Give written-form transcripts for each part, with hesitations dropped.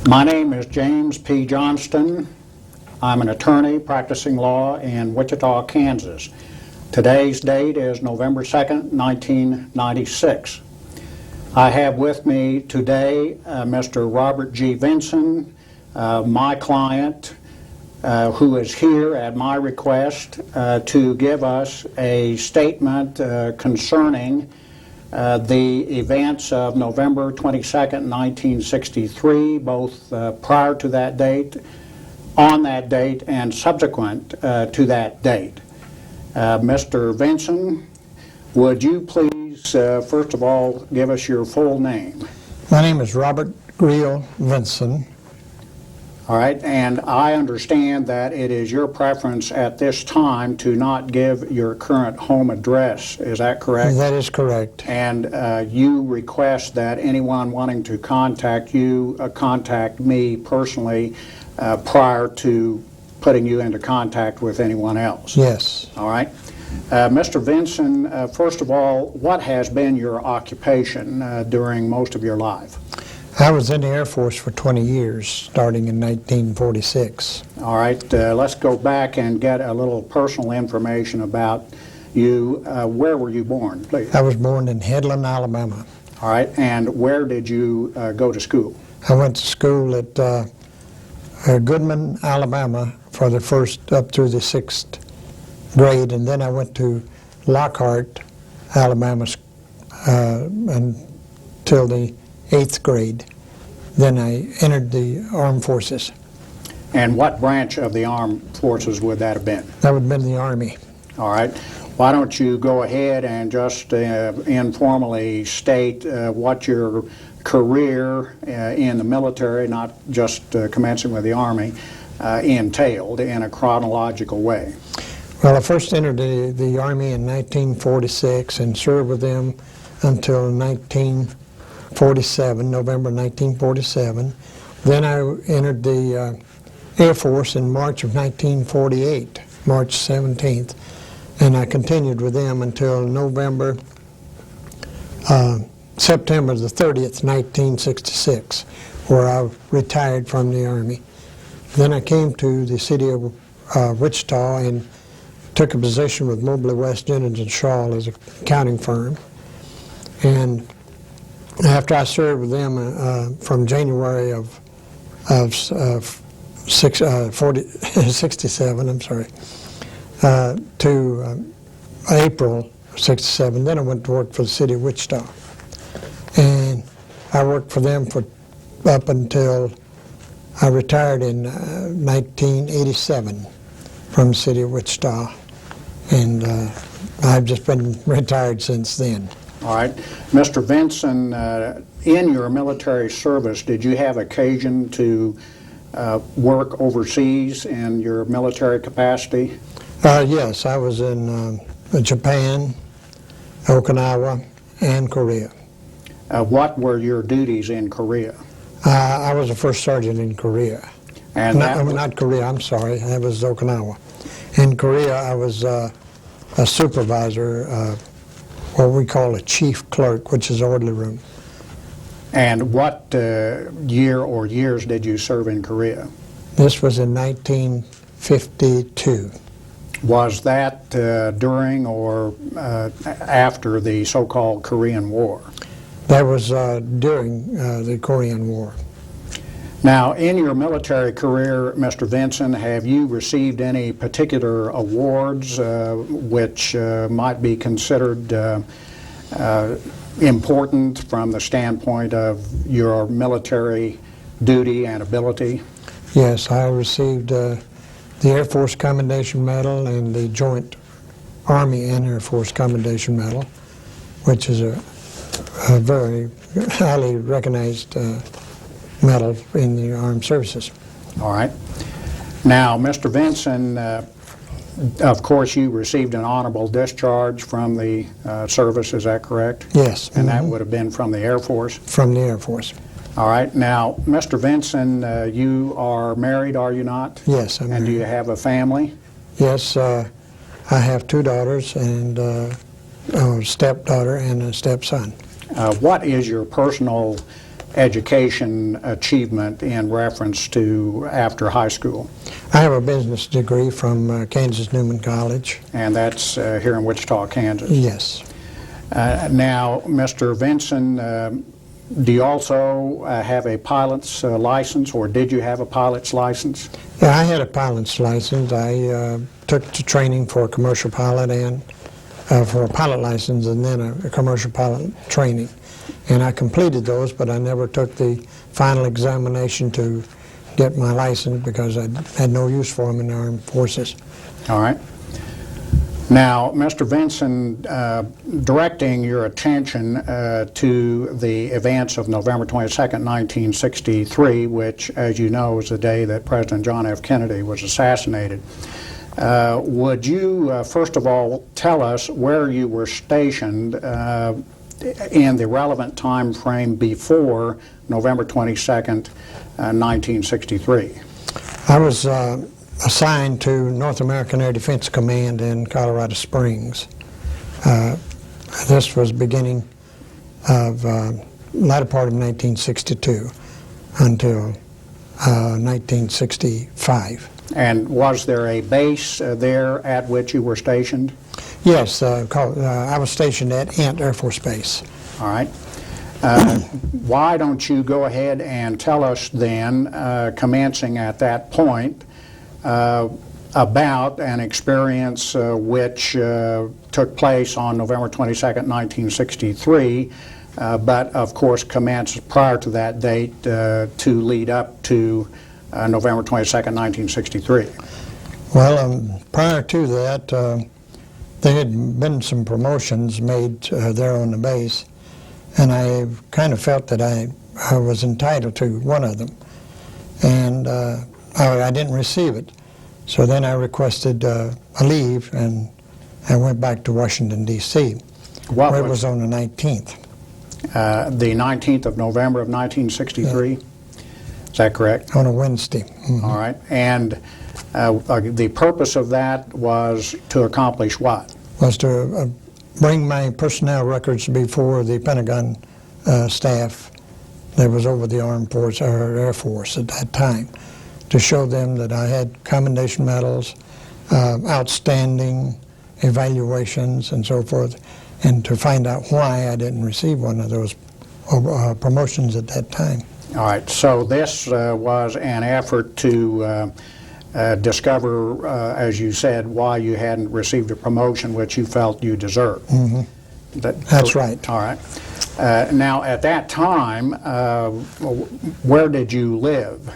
My name is James P. Johnston. I'm an attorney practicing law in Wichita, Kansas. Today's date is November 2nd, 1996. I have with me today Mr. Robert G. Vinson, my client, who is here at my request to give us a statement concerning the events of November 22nd, 1963, both prior to that date, on that date, and subsequent to that date. Mr. Vinson, would you please, first of all, give us your full name? My name is Robert Greel Vinson. All right, and I understand that it is your preference at this time to not give your current home address. Is that correct? That is correct. And you request that anyone wanting to contact you contact me personally prior to putting you into contact with anyone else? Yes. All right. Mr. Vinson, first of all, what has been your occupation during most of your life? I was in the Air Force for 20 years, starting in 1946. All right, let's go back and get a little personal information about you. Where were you born, please? I was born in Headland, Alabama. All right, and where did you go to school? I went to school at Goodman, Alabama for the first up through the 6th grade, and then I went to Lockhart, Alabama until the 8th grade. Then I entered the armed forces. And what branch of the armed forces would that have been? That would have been the Army. All right. Why don't you go ahead and just informally state what your career in the military, not just commencing with the Army, entailed in a chronological way? Well, I first entered the Army in 1946 and served with them until 1947, November 1947. Then I entered the Air Force in March of 1948, March 17th, and I continued with them until September the 30th, 1966, where I retired from the Army. Then I came to the city of Wichita and took a position with Mobley West Jennings and Shaw as an accounting firm. And after I served with them from January of 67, I'm sorry, to April 67, then I went to work for the city of Wichita. And I worked for them up until I retired in 1987 from the city of Wichita. And I've just been retired since then. All right. Mr. Vinson, in your military service, did you have occasion to work overseas in your military capacity? Yes, I was in Japan, Okinawa, and Korea. What were your duties in Korea? I was a first sergeant in Korea. And not Korea, I'm sorry, that was Okinawa. In Korea, I was a supervisor, what we call a chief clerk, which is orderly room. And what year or years did you serve in Korea? This was in 1952. Was that during or after the so-called Korean War? That was during the Korean War. Now, in your military career, Mr. Vinson, have you received any particular awards which might be considered important from the standpoint of your military duty and ability? Yes, I received the Air Force Commendation Medal and the Joint Army and Air Force Commendation Medal, which is a very highly recognized medal in the armed services. All right. Now, Mr. Vinson, of course, you received an honorable discharge from the service, is that correct? Yes. And that would have been from the Air Force? From the Air Force. All right. Now, Mr. Vinson, you are married, are you not? Yes, I'm married. And do you have a family? Yes, I have 2 daughters and a stepdaughter and a stepson. What is your personal education achievement in reference to after high school? I have a business degree from Kansas Newman College. And that's here in Wichita, Kansas. Yes. Now, Mr. Vinson, do you also have a pilot's license, or did you have a pilot's license? Yeah, I had a pilot's license. I took the training for a commercial pilot and for a pilot license, and then a commercial pilot training. And I completed those, but I never took the final examination to get my license because I had no use for them in the armed forces. All right. Now, Mr. Vinson, directing your attention to the events of November 22nd, 1963, which, as you know, was the day that President John F. Kennedy was assassinated. Would you, first of all, tell us where you were stationed in the relevant time frame before November 22nd, 1963? I was assigned to North American Air Defense Command in Colorado Springs. This was beginning of latter part of 1962 until 1965. And was there a base there at which you were stationed? Yes, I was stationed at Ent Air Force Base. All right. Why don't you go ahead and tell us then, commencing at that point, about an experience which took place on November 22nd, 1963, but of course commenced prior to that date to lead up to November 22nd, 1963. Well, prior to that, there had been some promotions made there on the base, and I kind of felt that I was entitled to one of them, and I didn't receive it. So then I requested a leave, and I went back to Washington, D.C., where it was on the 19th. The 19th of November of 1963? Yeah. Is that correct? On a Wednesday. Mm-hmm. All right. And the purpose of that was to accomplish what? Was to bring my personnel records before the Pentagon staff that was over the Armed Force or Air Force at that time, to show them that I had commendation medals, outstanding evaluations, and so forth, and to find out why I didn't receive one of those promotions at that time. All right, so this was an effort to discover, as you said, why you hadn't received a promotion which you felt you deserved. Mm-hmm. That's right. All right. Now, at that time, where did you live?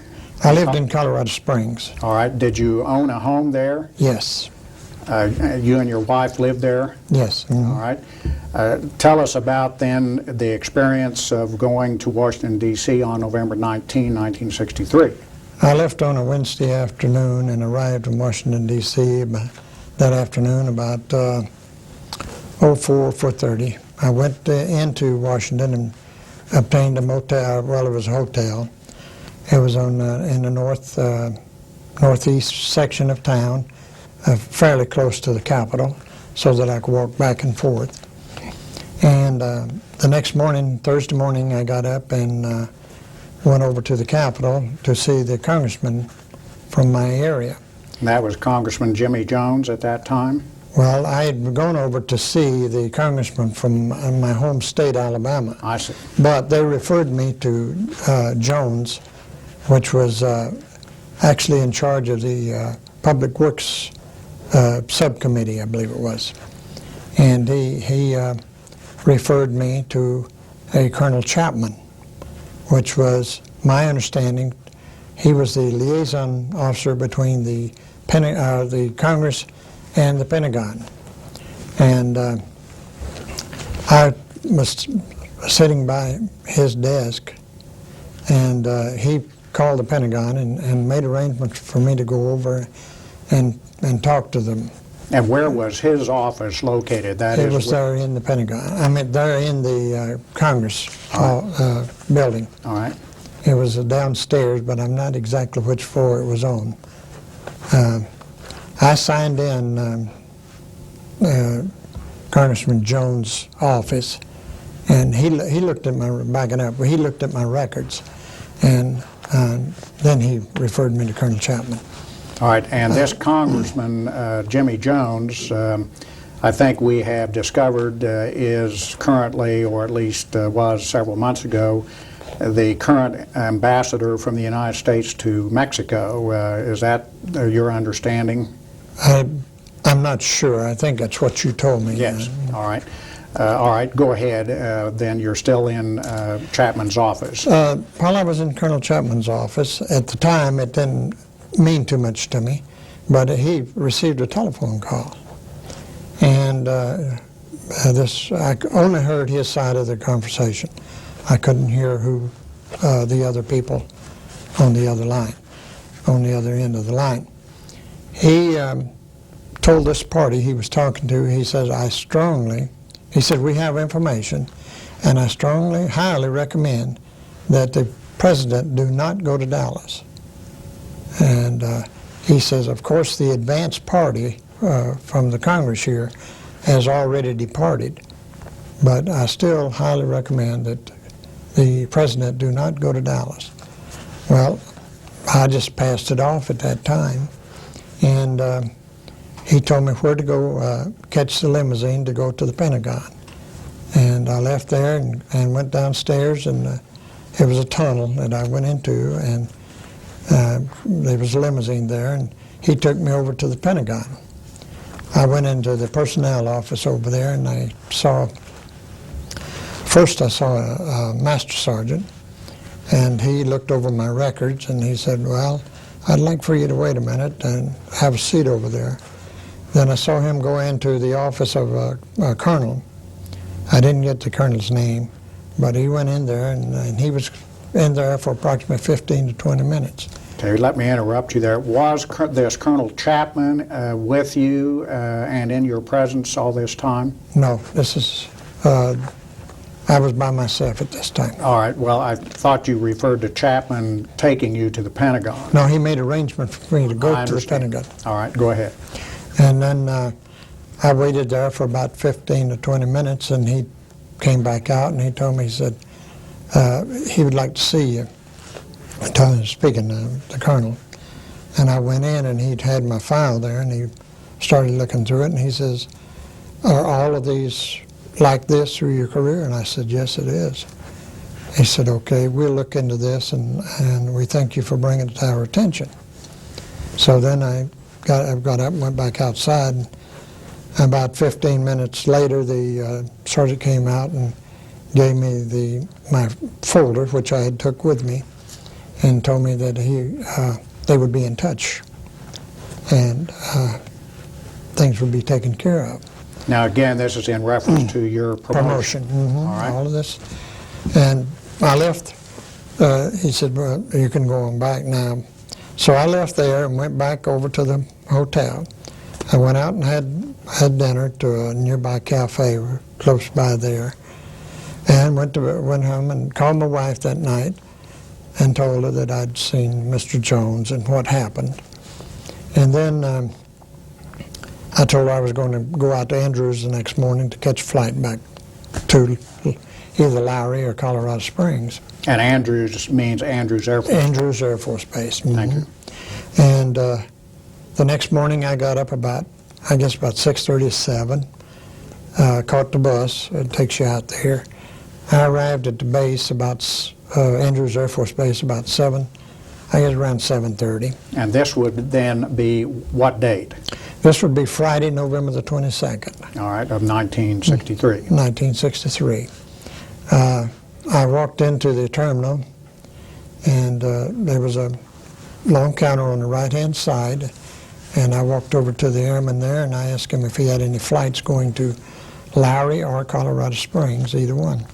I lived in Colorado Springs. All right. Did you own a home there? Yes. You and your wife lived there? Yes. Mm-hmm. All right. Tell us about then the experience of going to Washington, D.C. on November 19, 1963. I left on a Wednesday afternoon and arrived in Washington, D.C. that afternoon about 4:30. I went into Washington and obtained a motel. Well, it was a hotel. It was on in the northeast section of town, fairly close to the Capitol, so that I could walk back and forth. And the next morning, Thursday morning, I got up and went over to the Capitol to see the congressman from my area. And that was Congressman Jimmy Jones at that time? Well, I had gone over to see the congressman from my home state, Alabama. I see. But they referred me to Jones, which was actually in charge of the Public Works subcommittee, I believe it was. And he referred me to a Colonel Chapman, which was my understanding. He was the liaison officer between the Congress and the Pentagon. And I was sitting by his desk, and he called the Pentagon and made arrangements for me to go over and talk to them. And where was his office located? It was there in the Pentagon. I mean, there in the Congress building. All right. It was downstairs, but I'm not exactly which floor it was on. I signed in Congressman Jones' office, And he looked at my, backing up, he looked at my records, and then he referred me to Colonel Chapman. All right, and this Congressman, Jimmy Jones, I think we have discovered is currently, or at least was several months ago, the current ambassador from the United States to Mexico. Is that your understanding? I'm not sure. I think that's what you told me. Yes. All right. All right, go ahead. Then you're still in Chapman's office. While I was in Colonel Chapman's office, at the time it didn't mean too much to me, but he received a telephone call. And I only heard his side of the conversation. I couldn't hear who the other people on the other line, on the other end of the line. He told this party he was talking to, he says, he said, we have information, and I strongly, highly recommend that the president do not go to Dallas. And he says, of course, the advance party from the Congress here has already departed, but I still highly recommend that the president do not go to Dallas. Well, I just passed it off at that time, and he told me where to go catch the limousine to go to the Pentagon. And I left there and went downstairs, and it was a tunnel that I went into, and there was a limousine there, and he took me over to the Pentagon. I went into the personnel office over there, and first I saw a master sergeant, and he looked over my records, and he said, well, I'd like for you to wait a minute and have a seat over there. Then I saw him go into the office of a colonel. I didn't get the colonel's name, but he went in there, and he was in there for approximately 15 to 20 minutes. Okay, let me interrupt you there. Was this Colonel Chapman with you and in your presence all this time? No, this is, I was by myself at this time. All right, well, I thought you referred to Chapman taking you to the Pentagon. No, he made arrangements for me to go to the Pentagon. All right, go ahead. And then I waited there for about 15 to 20 minutes, and he came back out, and he told me, he said, he would like to see you. Speaking to the colonel. And I went in, and he'd had my file there, and he started looking through it, and he says, are all of these like this through your career? And I said, yes, it is. He said, okay, we'll look into this, and we thank you for bringing it to our attention. So then I got up and went back outside, and about 15 minutes later, the sergeant came out and gave me my folder, which I had took with me, and told me that they would be in touch, and things would be taken care of. Now, again, this is in reference to your promotion. Mm-hmm. All right. All of this. And I left. He said, well, you can go on back now. So I left there and went back over to the hotel. I went out and had dinner to a nearby cafe close by there, and went home and called my wife that night and told her that I'd seen Mr. Jones and what happened. And then I told her I was going to go out to Andrews the next morning to catch a flight back to either Lowry or Colorado Springs. And Andrews means Andrews Air Force. Andrews Air Force Base. Mm-hmm. Thank you. And the next morning I got up about 6:37, caught the bus. It takes you out there. I arrived at the base Andrews Air Force Base about around 7:30. And this would then be what date? This would be Friday, November the 22nd. All right, of 1963. 1963. I walked into the terminal, and there was a long counter on the right-hand side, and I walked over to the airman there, and I asked him if he had any flights going to Lowry or Colorado Springs, either one.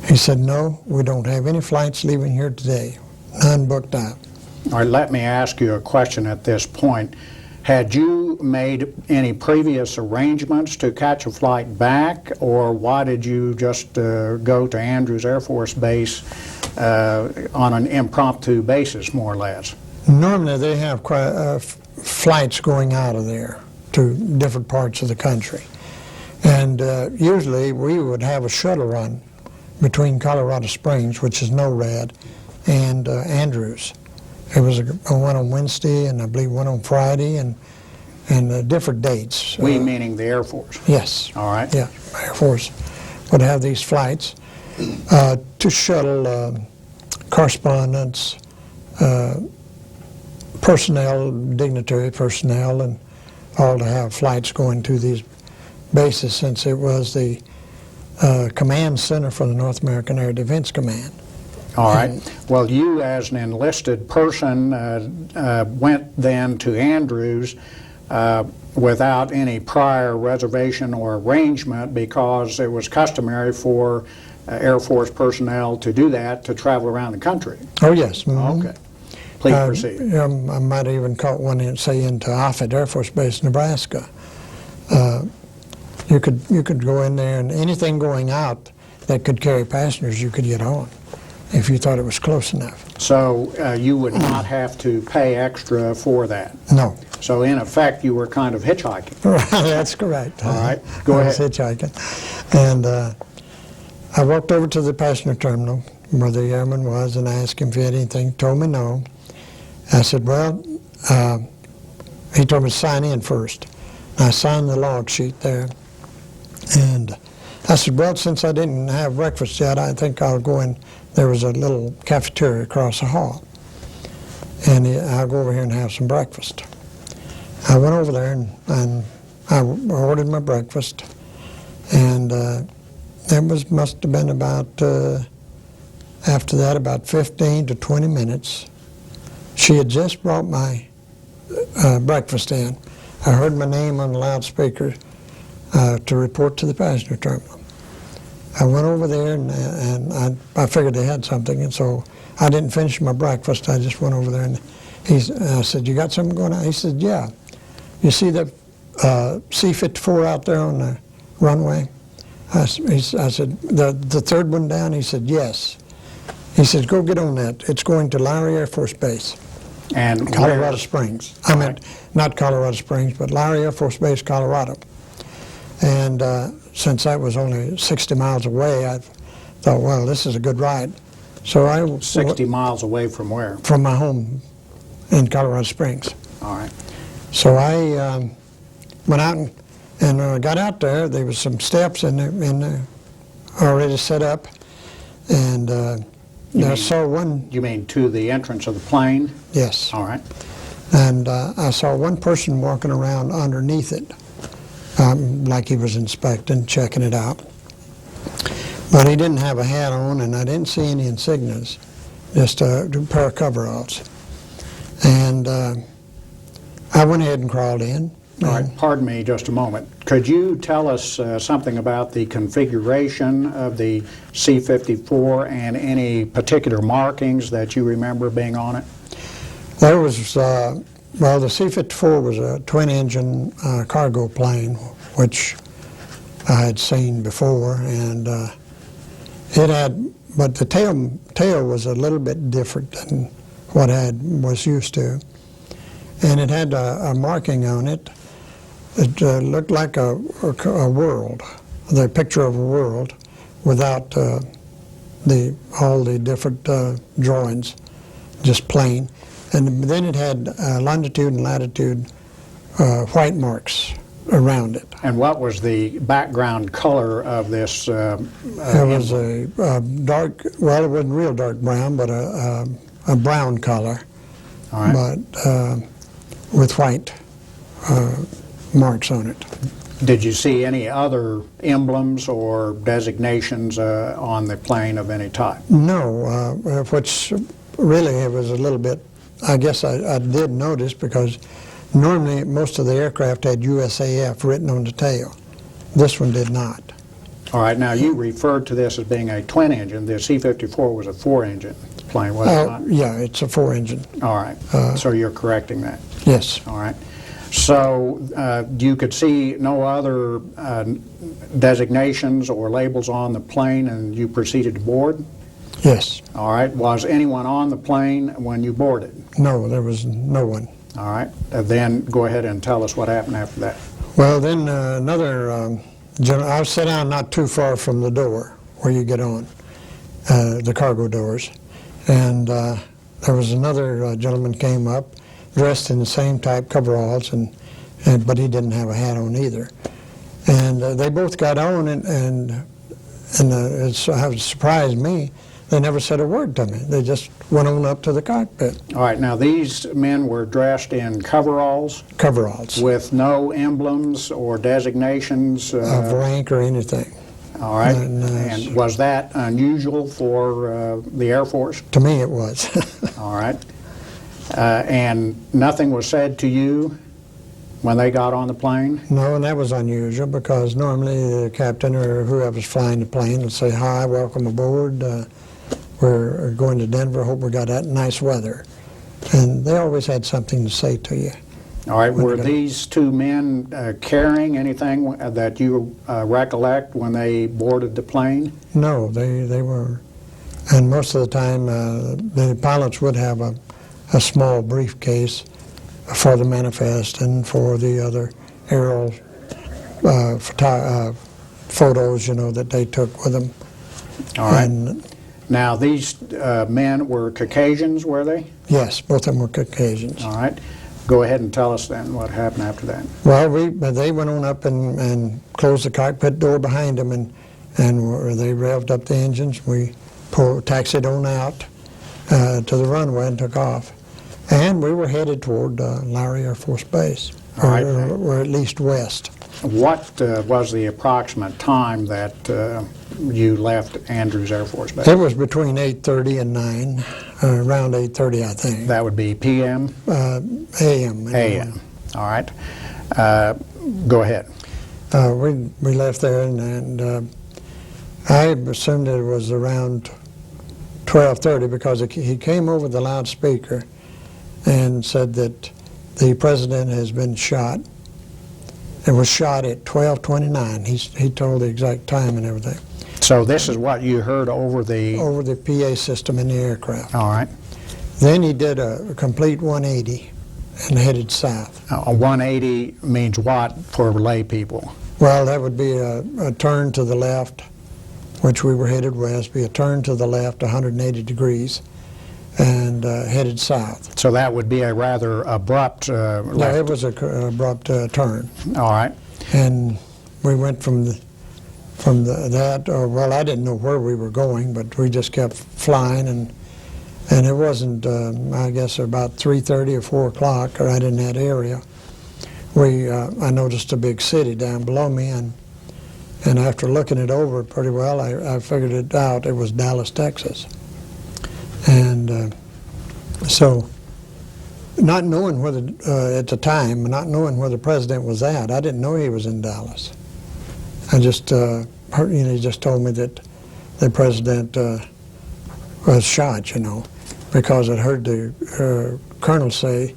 He said, no, we don't have any flights leaving here today. None booked out. All right, let me ask you a question at this point. Had you made any previous arrangements to catch a flight back, or why did you just go to Andrews Air Force Base on an impromptu basis, more or less? Normally they have flights going out of there to different parts of the country. And usually we would have a shuttle run between Colorado Springs, which is NORAD, and Andrews. It was one on Wednesday and I believe one on Friday, and different dates. We meaning the Air Force? Yes. All right. Yeah, Air Force would have these flights to shuttle correspondents, personnel, dignitary personnel, and all to have flights going to these bases, since it was the command center for the North American Air Defense Command. All right. Well, you as an enlisted person went then to Andrews without any prior reservation or arrangement, because it was customary for Air Force personnel to do that, to travel around the country. Oh, yes. Mm-hmm. Okay. Please proceed. I might have even caught one in, say, into Offutt Air Force Base, Nebraska. You could go in there, and anything going out that could carry passengers, you could get on if you thought it was close enough. So you would not have to pay extra for that? No. So in effect, you were kind of hitchhiking. That's correct. All right, go ahead. I was hitchhiking. And I walked over to the passenger terminal where the airman was, and I asked him if he had anything. He told me no. I said, well, he told me to sign in first. I signed the log sheet there. And I said, well, since I didn't have breakfast yet, I think I'll go in. There was a little cafeteria across the hall. And I'll go over here and have some breakfast. I went over there and I ordered my breakfast. And it must have been about, after that, about 15 to 20 minutes. She had just brought my breakfast in. I heard my name on the loudspeaker to report to the passenger terminal. I went over there and I figured they had something, and so I didn't finish my breakfast. I just went over there and I said, you got something going on? He said, yeah. You see the C-54 out there on the runway? I said, the third one down? He said, yes. He said, go get on that. It's going to Lowry Air Force Base. And Colorado Springs. I meant not Colorado Springs, but Lowry Air Force Base, Colorado. And since that was only 60 miles away, I thought, well, this is a good ride. So I 60 miles away from where? From my home in Colorado Springs. All right. So I went out and got out there. There was some steps in there already set up, and I saw one. You mean to the entrance of the plane? Yes. All right. And I saw one person walking around underneath it, like he was inspecting, checking it out. But he didn't have a hat on, and I didn't see any insignias, just a pair of coveralls. And I went ahead and crawled in. All right, pardon me just a moment. Could you tell us something about the configuration of the C-54 and any particular markings that you remember being on it? There was, well, the C-54 was a twin-engine cargo plane, which I had seen before, and it had, but the tail was a little bit different than what I was used to. And it had a marking on it. It looked like a world, the picture of a world, without all the different drawings, just plain. And then it had longitude and latitude white marks around it. And what was the background color of this? It was a dark, well, it wasn't real dark brown, but a brown color, All right. but with white marks on it. Did you see any other emblems or designations on the plane of any type? No, which really it was a little bit, I guess I did notice, because normally most of the aircraft had USAF written on the tail. This one did not. All right, now you referred to this as being a twin engine. The C-54 was a four-engine plane, was it not? Yeah, it's a four-engine. All right, so you're correcting that. Yes. All right. So you could see no other designations or labels on the plane, and you proceeded to board? Yes. All right. Was anyone on the plane when you boarded? No, there was no one. All right. Then go ahead and tell us what happened after that. Well, then another I was sat down not too far from the door where you get on, the cargo doors. And there was another gentleman came up dressed in the same type coveralls, but he didn't have a hat on either. And they both got on, and it surprised me. They never said a word to me. They just went on up to the cockpit. All right, now these men were dressed in coveralls Coveralls. with no emblems or designations. Of rank or anything. All right, And, and was that unusual for the Air Force? To me, it was. All right, and nothing was said to you when they got on the plane? No, and that was unusual because normally the captain or whoever's flying the plane would say, "Hi, welcome aboard. We're going to Denver. Hope we got that nice weather." And they always had something to say to you. All right, were these two men carrying anything that you recollect when they boarded the plane? No, they were. And most of the time, the pilots would have a small briefcase for the manifest and for the other aerial photos, that they took with them. All right. And, now, these men were Caucasians, were they? yes, both of them were Caucasians. All right. Go ahead and tell us then what happened after that. Well, they went on up and closed the cockpit door behind them, and they revved up the engines. We taxied on out to the runway and took off. And we were headed toward Lowry Air Force Base, All right. or at least west. What was the approximate time that you left Andrews Air Force Base? It was between 8:30 and 9, around 8:30, I think. That would be p.m.? A.M. a.m. All right. Go ahead. We left there, and I assumed it was around 12:30 because he came over the loudspeaker and said that the president has been shot. It was shot at 12:29. He told the exact time and everything. So this is what you heard over the... Over the PA system in the aircraft. All right. Then he did a complete 180 and headed south. A 180 means what for lay people? Well, that would be a turn to the left, which we were headed west, be a turn to the left 180 degrees, and headed south. So that would be a rather abrupt Yeah, left. it was an abrupt turn. All right. And we went from that, or well, I didn't know where we were going, but we just kept flying, and it wasn't, I guess, about 3:30 or 4 o'clock right in that area. I noticed a big city down below me, and after looking it over pretty well, I figured it out. It was Dallas, Texas. And so, not knowing whether, at the time, not knowing where the president was at, I didn't know he was in Dallas. I just heard, he just told me that the president was shot, because I heard the colonel say,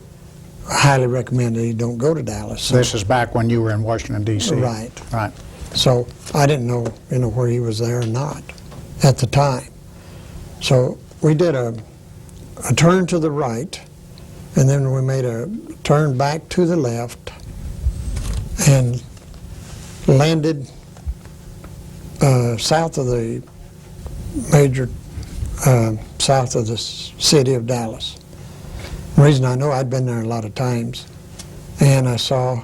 "I highly recommend that he don't go to Dallas." So, This is back when you were in Washington, D.C. right. Right. So I didn't know, where he was there or not at the time. So we did a turn to the right, and then we made a turn back to the left and landed south of the south of the city of Dallas. The reason I know, I'd been there a lot of times, and I saw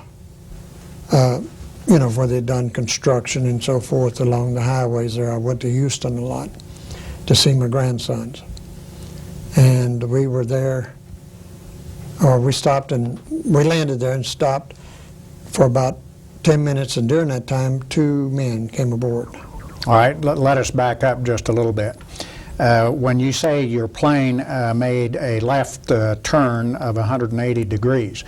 where they'd done construction and so forth along the highways there. I went to Houston a lot to see my grandsons. And we were there, or we stopped and we landed there and stopped for about 10 minutes, and during that time, 2 men came aboard. All right, let us back up just a little bit. When you say your plane made a left turn of 180 degrees,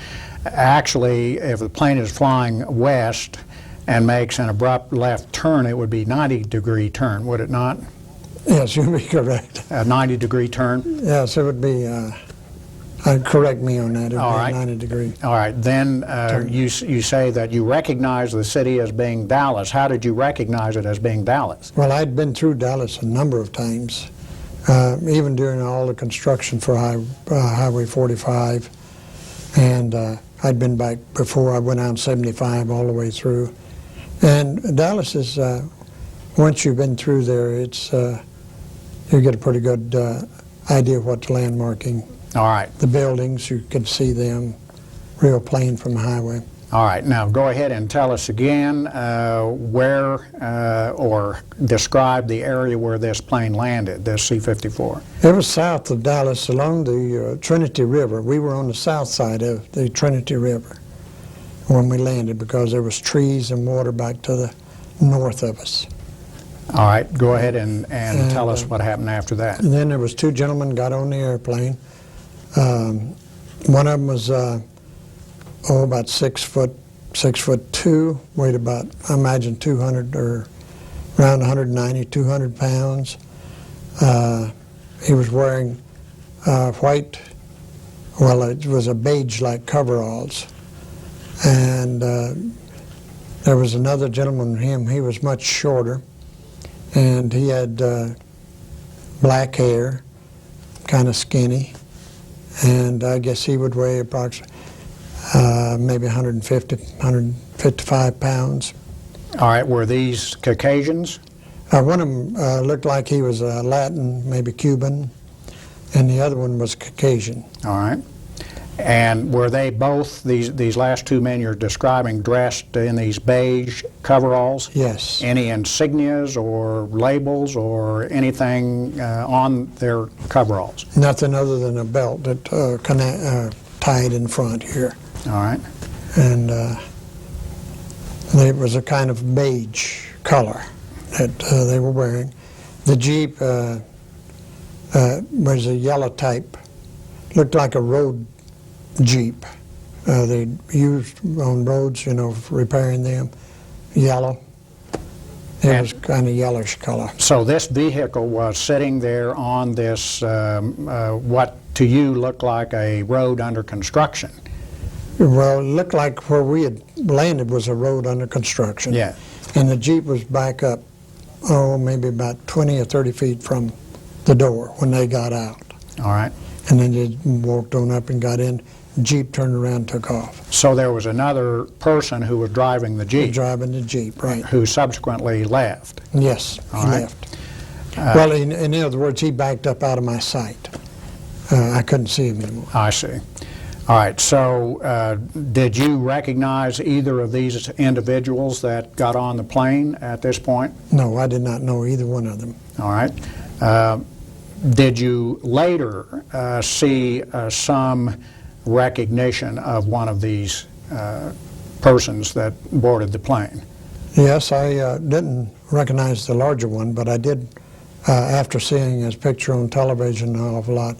actually, if the plane is flying west and makes an abrupt left turn, it would be 90-degree turn, would it not? Yes, you'd be correct. A 90-degree turn? Yes, it would be, correct me on that, it would All be right. 90 degree. All right, then you say that you recognize the city as being Dallas. How did you recognize it as being Dallas? Well, I'd been through Dallas a number of times, even during all the construction for Highway 45, and I'd been back before. I went out 75 all the way through, And Dallas is, once you've been through there, it's you get a pretty good idea of what's landmarking. All right. The buildings, you can see them real plain from the highway. All right. Now go ahead and tell us again where or describe the area where this plane landed, this C-54. It was south of Dallas along the Trinity River. We were on the south side of the Trinity River when we landed because there was trees and water back to the north of us. All right. Go ahead and tell us what happened after that. And then there was two gentlemen got on the airplane. One of them was about 6'2", weighed about, I imagine 200 or around 190, 200 pounds. He was wearing white, well, it was a beige-like coveralls. And there was another gentleman, he was much shorter, and he had black hair, kind of skinny, and I guess he would weigh approximately maybe 150, 155 pounds. All right. Were these Caucasians? One of them looked like he was Latin, maybe Cuban, and the other one was Caucasian. All right. And were they both, these last two men you're describing, dressed in these beige coveralls? Yes. Any insignias or labels or anything on their coveralls? Nothing other than a belt that tied in front here. All right. And it was a kind of beige color that they were wearing. The Jeep was a yellow type, looked like a road Jeep. They used on roads, you know, repairing them, yellow. It was kind of yellowish color. So this vehicle was sitting there on this, what to you looked like a road under construction. Well, it looked like where we had landed was a road under construction. Yeah. And the Jeep was back up, maybe about 20 or 30 feet from the door when they got out. All right. And then they walked on up and got in. Jeep turned around and took off. So there was another person who was driving the Jeep. Driving the Jeep, right. Who subsequently left. Yes, All he right. left. Well, in other words, he backed up out of my sight. I couldn't see him anymore. I see. All right. So did you recognize either of these individuals that got on the plane at this point? No, I did not know either one of them. All right. Did you later see some recognition of one of these persons that boarded the plane? Yes, I didn't recognize the larger one, but I did, after seeing his picture on television an awful lot,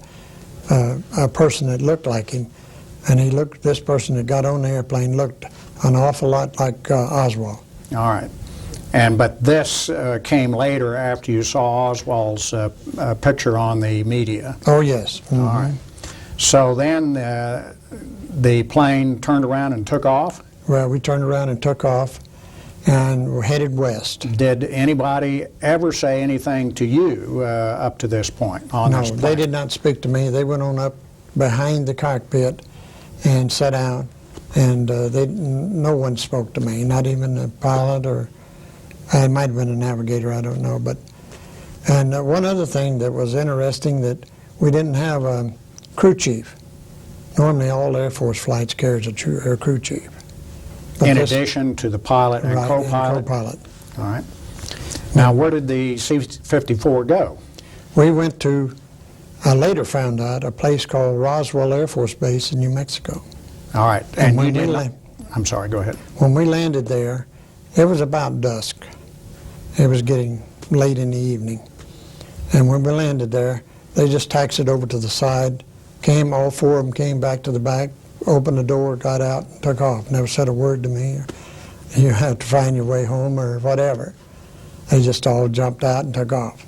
a person that looked like him. And this person that got on the airplane looked an awful lot like Oswald. All right. But this came later after you saw Oswald's picture on the media. Oh, yes. Mm-hmm. All right. So then the plane turned around and took off? Well, we turned around and took off and we're headed west. Did anybody ever say anything to you up to this point on this No, plane? they did not speak to me. They went on up behind the cockpit and sat down, and no one spoke to me, not even the pilot, or it might have been a navigator, I don't know. And one other thing that was interesting, that we didn't have a crew chief. Normally all Air Force flights carries a crew chief. But in addition to the pilot and right, co-pilot? And co-pilot. All right. Now, where did the C-54 go? We went to, I later found out, a place called Roswell Air Force Base in New Mexico. All right. And you didn't... I'm sorry, go ahead. When we landed there, it was about dusk. It was getting late in the evening. And when we landed there, they just taxied over to the side, all four of them came back to the back, opened the door, got out, and took off. Never said a word to me. You have to find your way home or whatever. They just all jumped out and took off.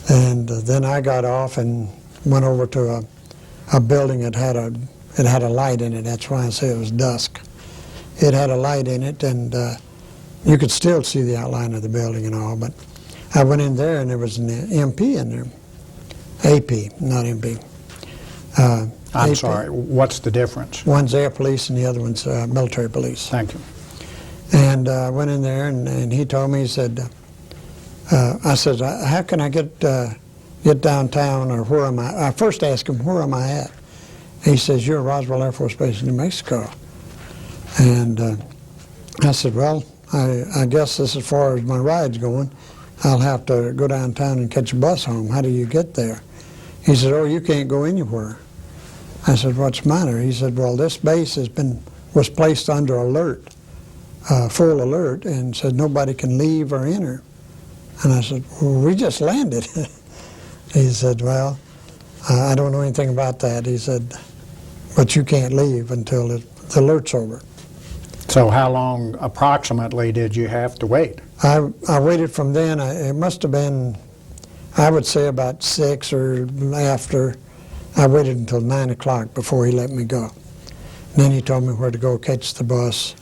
And then I got off and went over to a building that had a light in it. That's why I say it was dusk. It had a light in it, and you could still see the outline of the building and all. But I went in there, and there was an MP in there. AP, not MP. I'm AP. sorry, what's the difference? One's air police and the other one's military police. Thank you. And I went in there, and he told me, he said, I said, how can I get downtown, or where am I? I first asked him, where am I at? He says, you're at Roswell Air Force Base in New Mexico. And I said, well, I guess this is as far as my ride's going. I'll have to go downtown and catch a bus home. How do you get there? He said, oh, you can't go anywhere. I said, what's the matter? He said, well, this base was placed under alert, full alert, and said nobody can leave or enter. And I said, well, we just landed. He said, well, I don't know anything about that. He said, but you can't leave until the alert's over. So how long approximately did you have to wait? I waited from then. It must have been, I would say about 6 or after. I waited until 9 o'clock before he let me go. And then he told me where to go catch the bus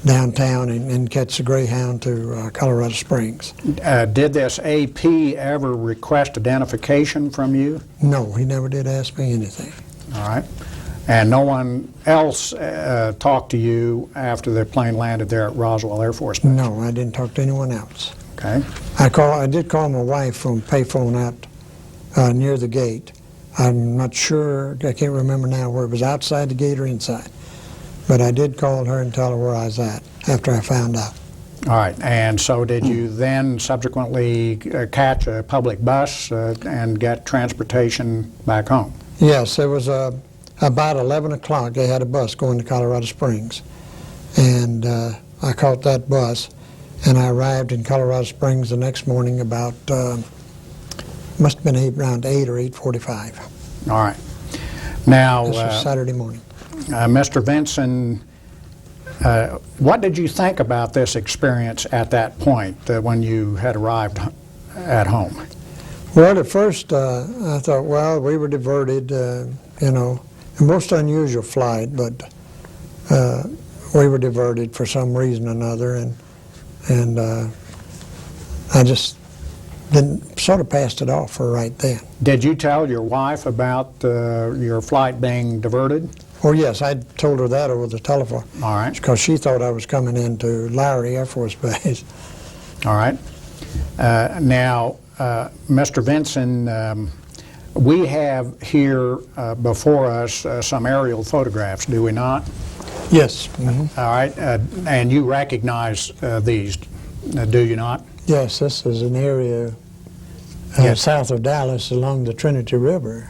downtown and catch the Greyhound to Colorado Springs. Did this AP ever request identification from you? No, he never did ask me anything. All right. And no one else talked to you after the plane landed there at Roswell Air Force Base? No, I didn't talk to anyone else. Okay. I did call my wife from payphone out near the gate. I'm not sure, I can't remember now where it was, outside the gate or inside. But I did call her and tell her where I was at after I found out. All right. And so did you then subsequently catch a public bus and get transportation back home? Yes, it was about 11 o'clock. They had a bus going to Colorado Springs. And I caught that bus, and I arrived in Colorado Springs the next morning about, must have been around 8 or 8:45. All right. Now, This was Saturday morning. Mr. Vinson, what did you think about this experience at that point when you had arrived at home? Well, at first I thought, well, we were diverted, you know, a most unusual flight, but we were diverted for some reason or another, and I just sort of passed it off for right then. Did you tell your wife about your flight being diverted? Oh, yes, I told her that over the telephone. All right. Because she thought I was coming into Lowry Air Force Base. All right. Now, Mr. Vinson, we have here before us some aerial photographs, do we not? Yes. All right. And you recognize these, do you not? Yes, this is an area Yes. south of Dallas along the Trinity River.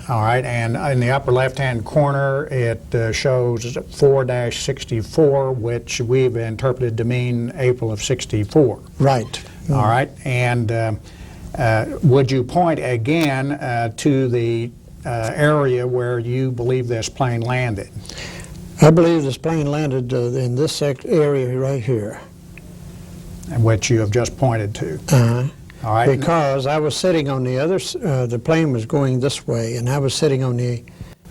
All right, and in the upper left-hand corner, it shows 4-64, which we've interpreted to mean April of '64. Right. All right, and would you point again to the area where you believe this plane landed? I believe this plane landed in this area right here. Which you have just pointed to. Uh-huh. All right. Because I was sitting on the other, the plane was going this way, and I was sitting on the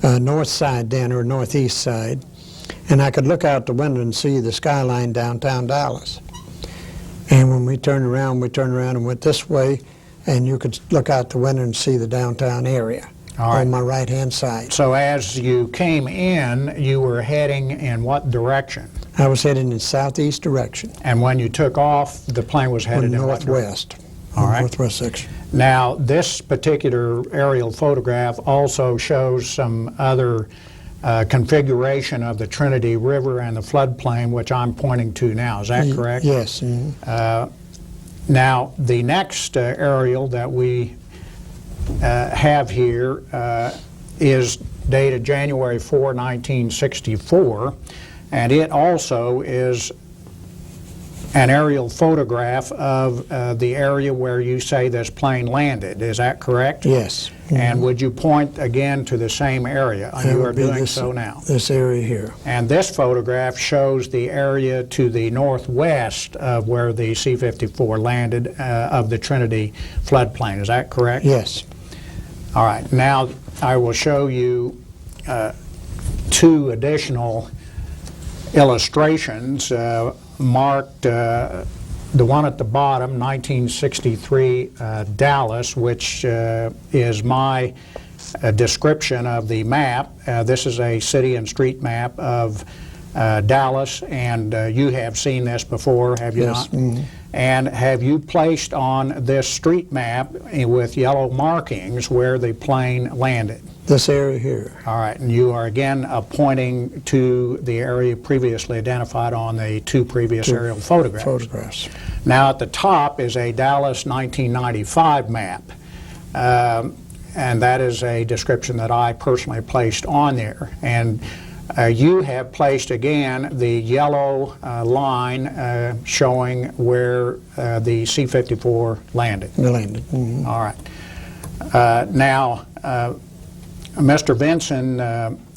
north side then, or northeast side, and I could look out the window and see the skyline downtown Dallas. And when we turned around and went this way, and you could look out the window and see the downtown area on my right-hand side. So as you came in, you were heading in what direction? I was heading in southeast direction. And when you took off, the plane was headed in what direction? Northwest. All right. Northwest section. Now, this particular aerial photograph also shows some other configuration of the Trinity River and the floodplain, which I'm pointing to now. Is that correct? Yes. Now, the next aerial that we have here is dated January 4, 1964, and it also is an aerial photograph of the area where you say this plane landed. Is that correct? Yes. And would you point again to the same area? You are doing so now. This area here. And this photograph shows the area to the northwest of where the C-54 landed of the Trinity floodplain. Is that correct? Yes. All right. Now I will show you two additional illustrations marked, the one at the bottom, 1963 Dallas, which is my description of the map. This is a city and street map of Dallas, and you have seen this before, have you Yes. not? And have you placed on this street map with yellow markings where the plane landed? This area here. All right, and you are again pointing to the area previously identified on the two previous aerial photographs. Now at the top is a Dallas 1995 map, and that is a description that I personally placed on there. And you have placed again the yellow line showing where the C-54 landed. Landed. All right. Now, Mr. Vinson,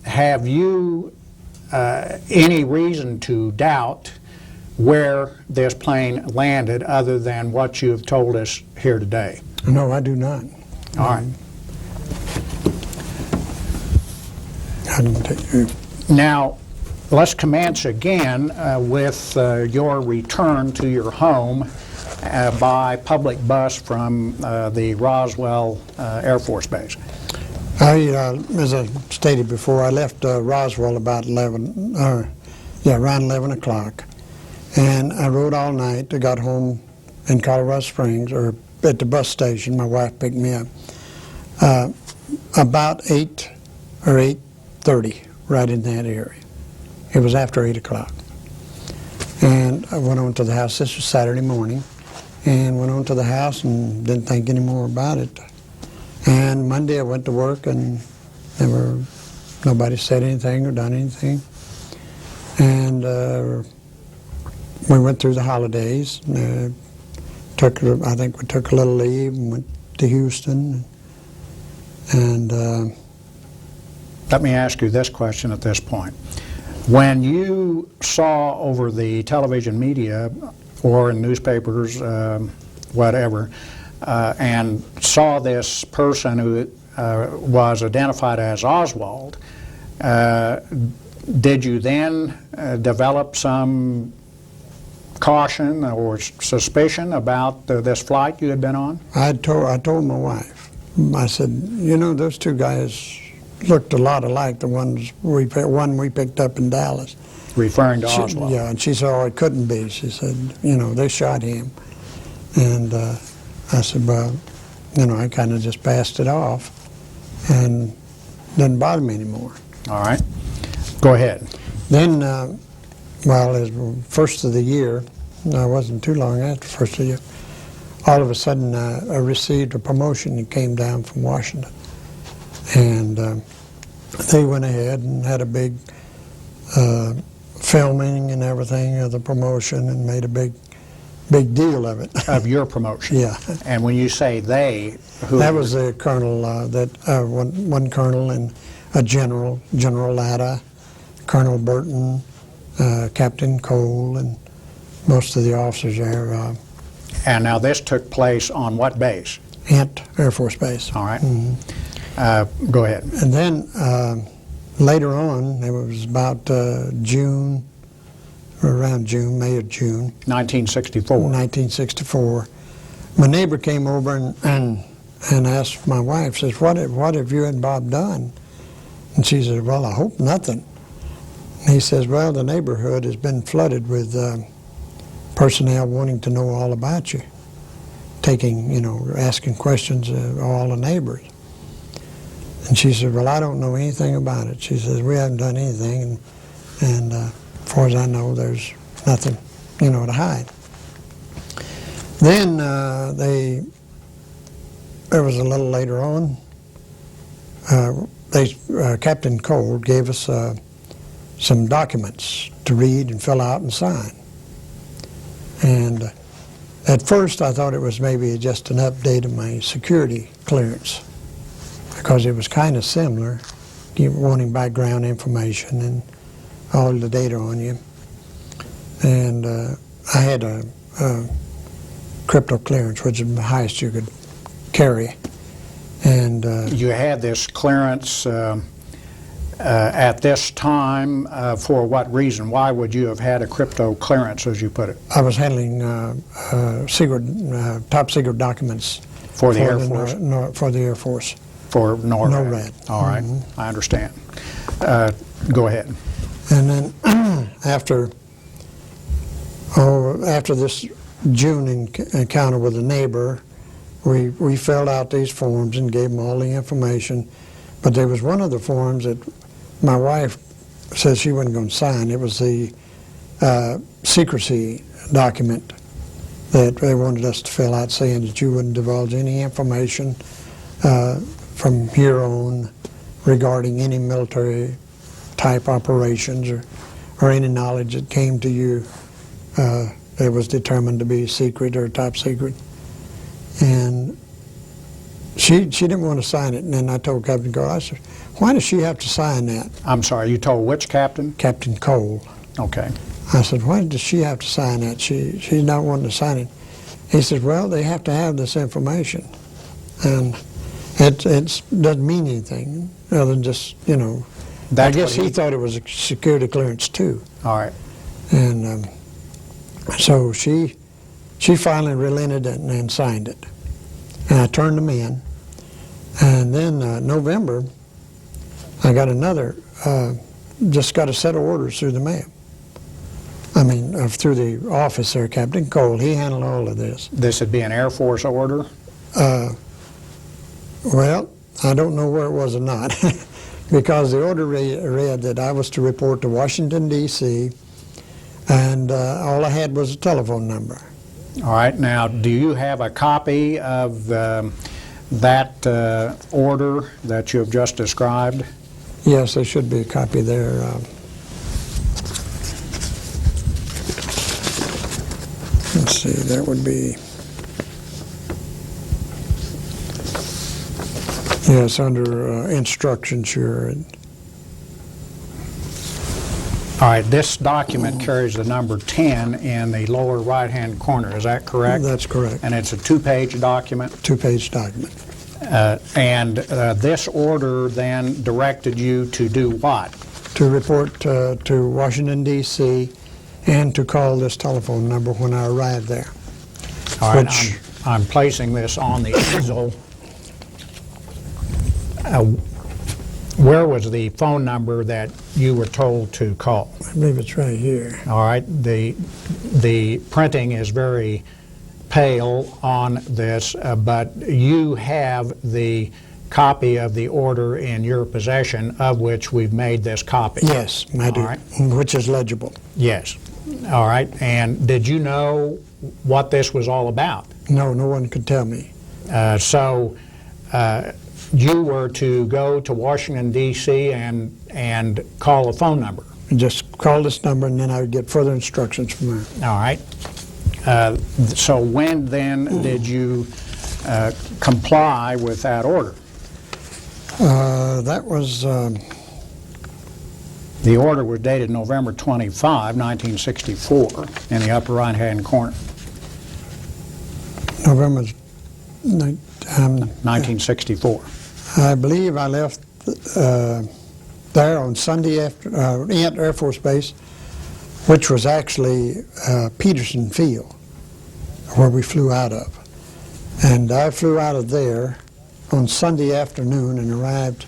have you any reason to doubt where this plane landed other than what you have told us here today? No, I do not. All right. I didn't take, Now, let's commence again with your return to your home by public bus from the Roswell Air Force Base. as I stated before, I left Roswell about around 11 o'clock. And I rode all night. I got home in Colorado Springs, or at the bus station. My wife picked me up. About 8 or 8:30, right in that area. It was after 8 o'clock. And I went on to the house. This was Saturday morning. And went on to the house and didn't think any more about it. And Monday I went to work and nobody said anything or done anything. And we went through the holidays. I think we took a little leave and went to Houston. And let me ask you this question at this point. When you saw over the television media or in newspapers, whatever, and saw this person who was identified as Oswald, did you then develop some caution or suspicion about this flight you had been on? I told my wife, I said, you know, those two guys looked a lot alike the one we picked up in Dallas. Referring to Oswald? Yeah, and she said, oh, it couldn't be. She said, you know, they shot him. And I said, well, you know, I kind of just passed it off and didn't bother me anymore. All right. Go ahead. Then, well, as first of the year, it wasn't too long after first of the year, all of a sudden I received a promotion and came down from Washington. And they went ahead and had a big filming and everything of the promotion and made a big deal of it. Of your promotion? Yeah. And when you say they, who? That was the colonel, one colonel and a general, General Latta, Colonel Burton, Captain Cole, and most of the officers there. And now this took place on what base? Ant Air Force Base. All right. Go ahead. And then later on, it was about June, or around June, May or June. 1964. 1964. My neighbor came over and asked my wife, says, what have you and Bob done? And she said, well, I hope nothing. And he says, well, the neighborhood has been flooded with personnel wanting to know all about you, asking questions of all the neighbors. And she said, well, I don't know anything about it. She says, we haven't done anything, and as far as I know, there's nothing, to hide. Then there was a little later on, Captain Cole gave us some documents to read and fill out and sign. And at first I thought it was maybe just an update of my security clearance, because it was kind of similar, wanting background information and all the data on you. And I had a crypto clearance, which is the highest you could carry. And you had this clearance at this time for what reason? Why would you have had a crypto clearance, as you put it? I was handling top secret documents For the Air Force? For the Air Force. For NORAD. NORAD. All right, I understand. Go ahead. And then after this June encounter with a neighbor, we filled out these forms and gave them all the information. But there was one of the forms that my wife said she wasn't going to sign. It was the secrecy document that they wanted us to fill out, saying that you wouldn't divulge any information from here on regarding any military type operations or any knowledge that came to you that was determined to be secret or top secret. And she didn't want to sign it, and then I told Captain Cole, I said, why does she have to sign that? I'm sorry, you told which captain? Captain Cole. Okay. I said, why does she have to sign that? She's not wanting to sign it. He said, well, they have to have this information. And it doesn't mean anything other than just, you know, I guess he thought it was a security clearance too. All right. And so she finally relented and signed it. And I turned them in. And then November, I got another, just got a set of orders through the mail. I mean, through the office there, Captain Cole. He handled all of this. This would be an Air Force order? Well, I don't know where it was or not, because the order read that I was to report to Washington, D.C., and all I had was a telephone number. All right. Now, do you have a copy of that order that you have just described? Yes, there should be a copy there. Let's see, that would be, yes, under instructions here. All right, this document carries the number 10 in the lower right-hand corner, is that correct? That's correct. And it's a two-page document? Two-page document. And this order then directed you to do what? To report to Washington, D.C., and to call this telephone number when I arrived there. All right, I'm placing this on the easel. Where was the phone number that you were told to call? I believe it's right here. All right, the printing is very pale on this, but you have the copy of the order in your possession, of which we've made this copy. Yes, I do, All right. which is legible. Yes. All right, and did you know what this was all about? No, no one could tell me. So you were to go to Washington, D.C. and call a phone number. Just call this number, and then I would get further instructions from there. All right. So when then did you comply with that order? That was, The order was dated November 25, 1964, in the upper right-hand corner. November 1964. I believe I left there on Sunday after, at Air Force Base, which was actually Peterson Field, where we flew out of. And I flew out of there on Sunday afternoon and arrived,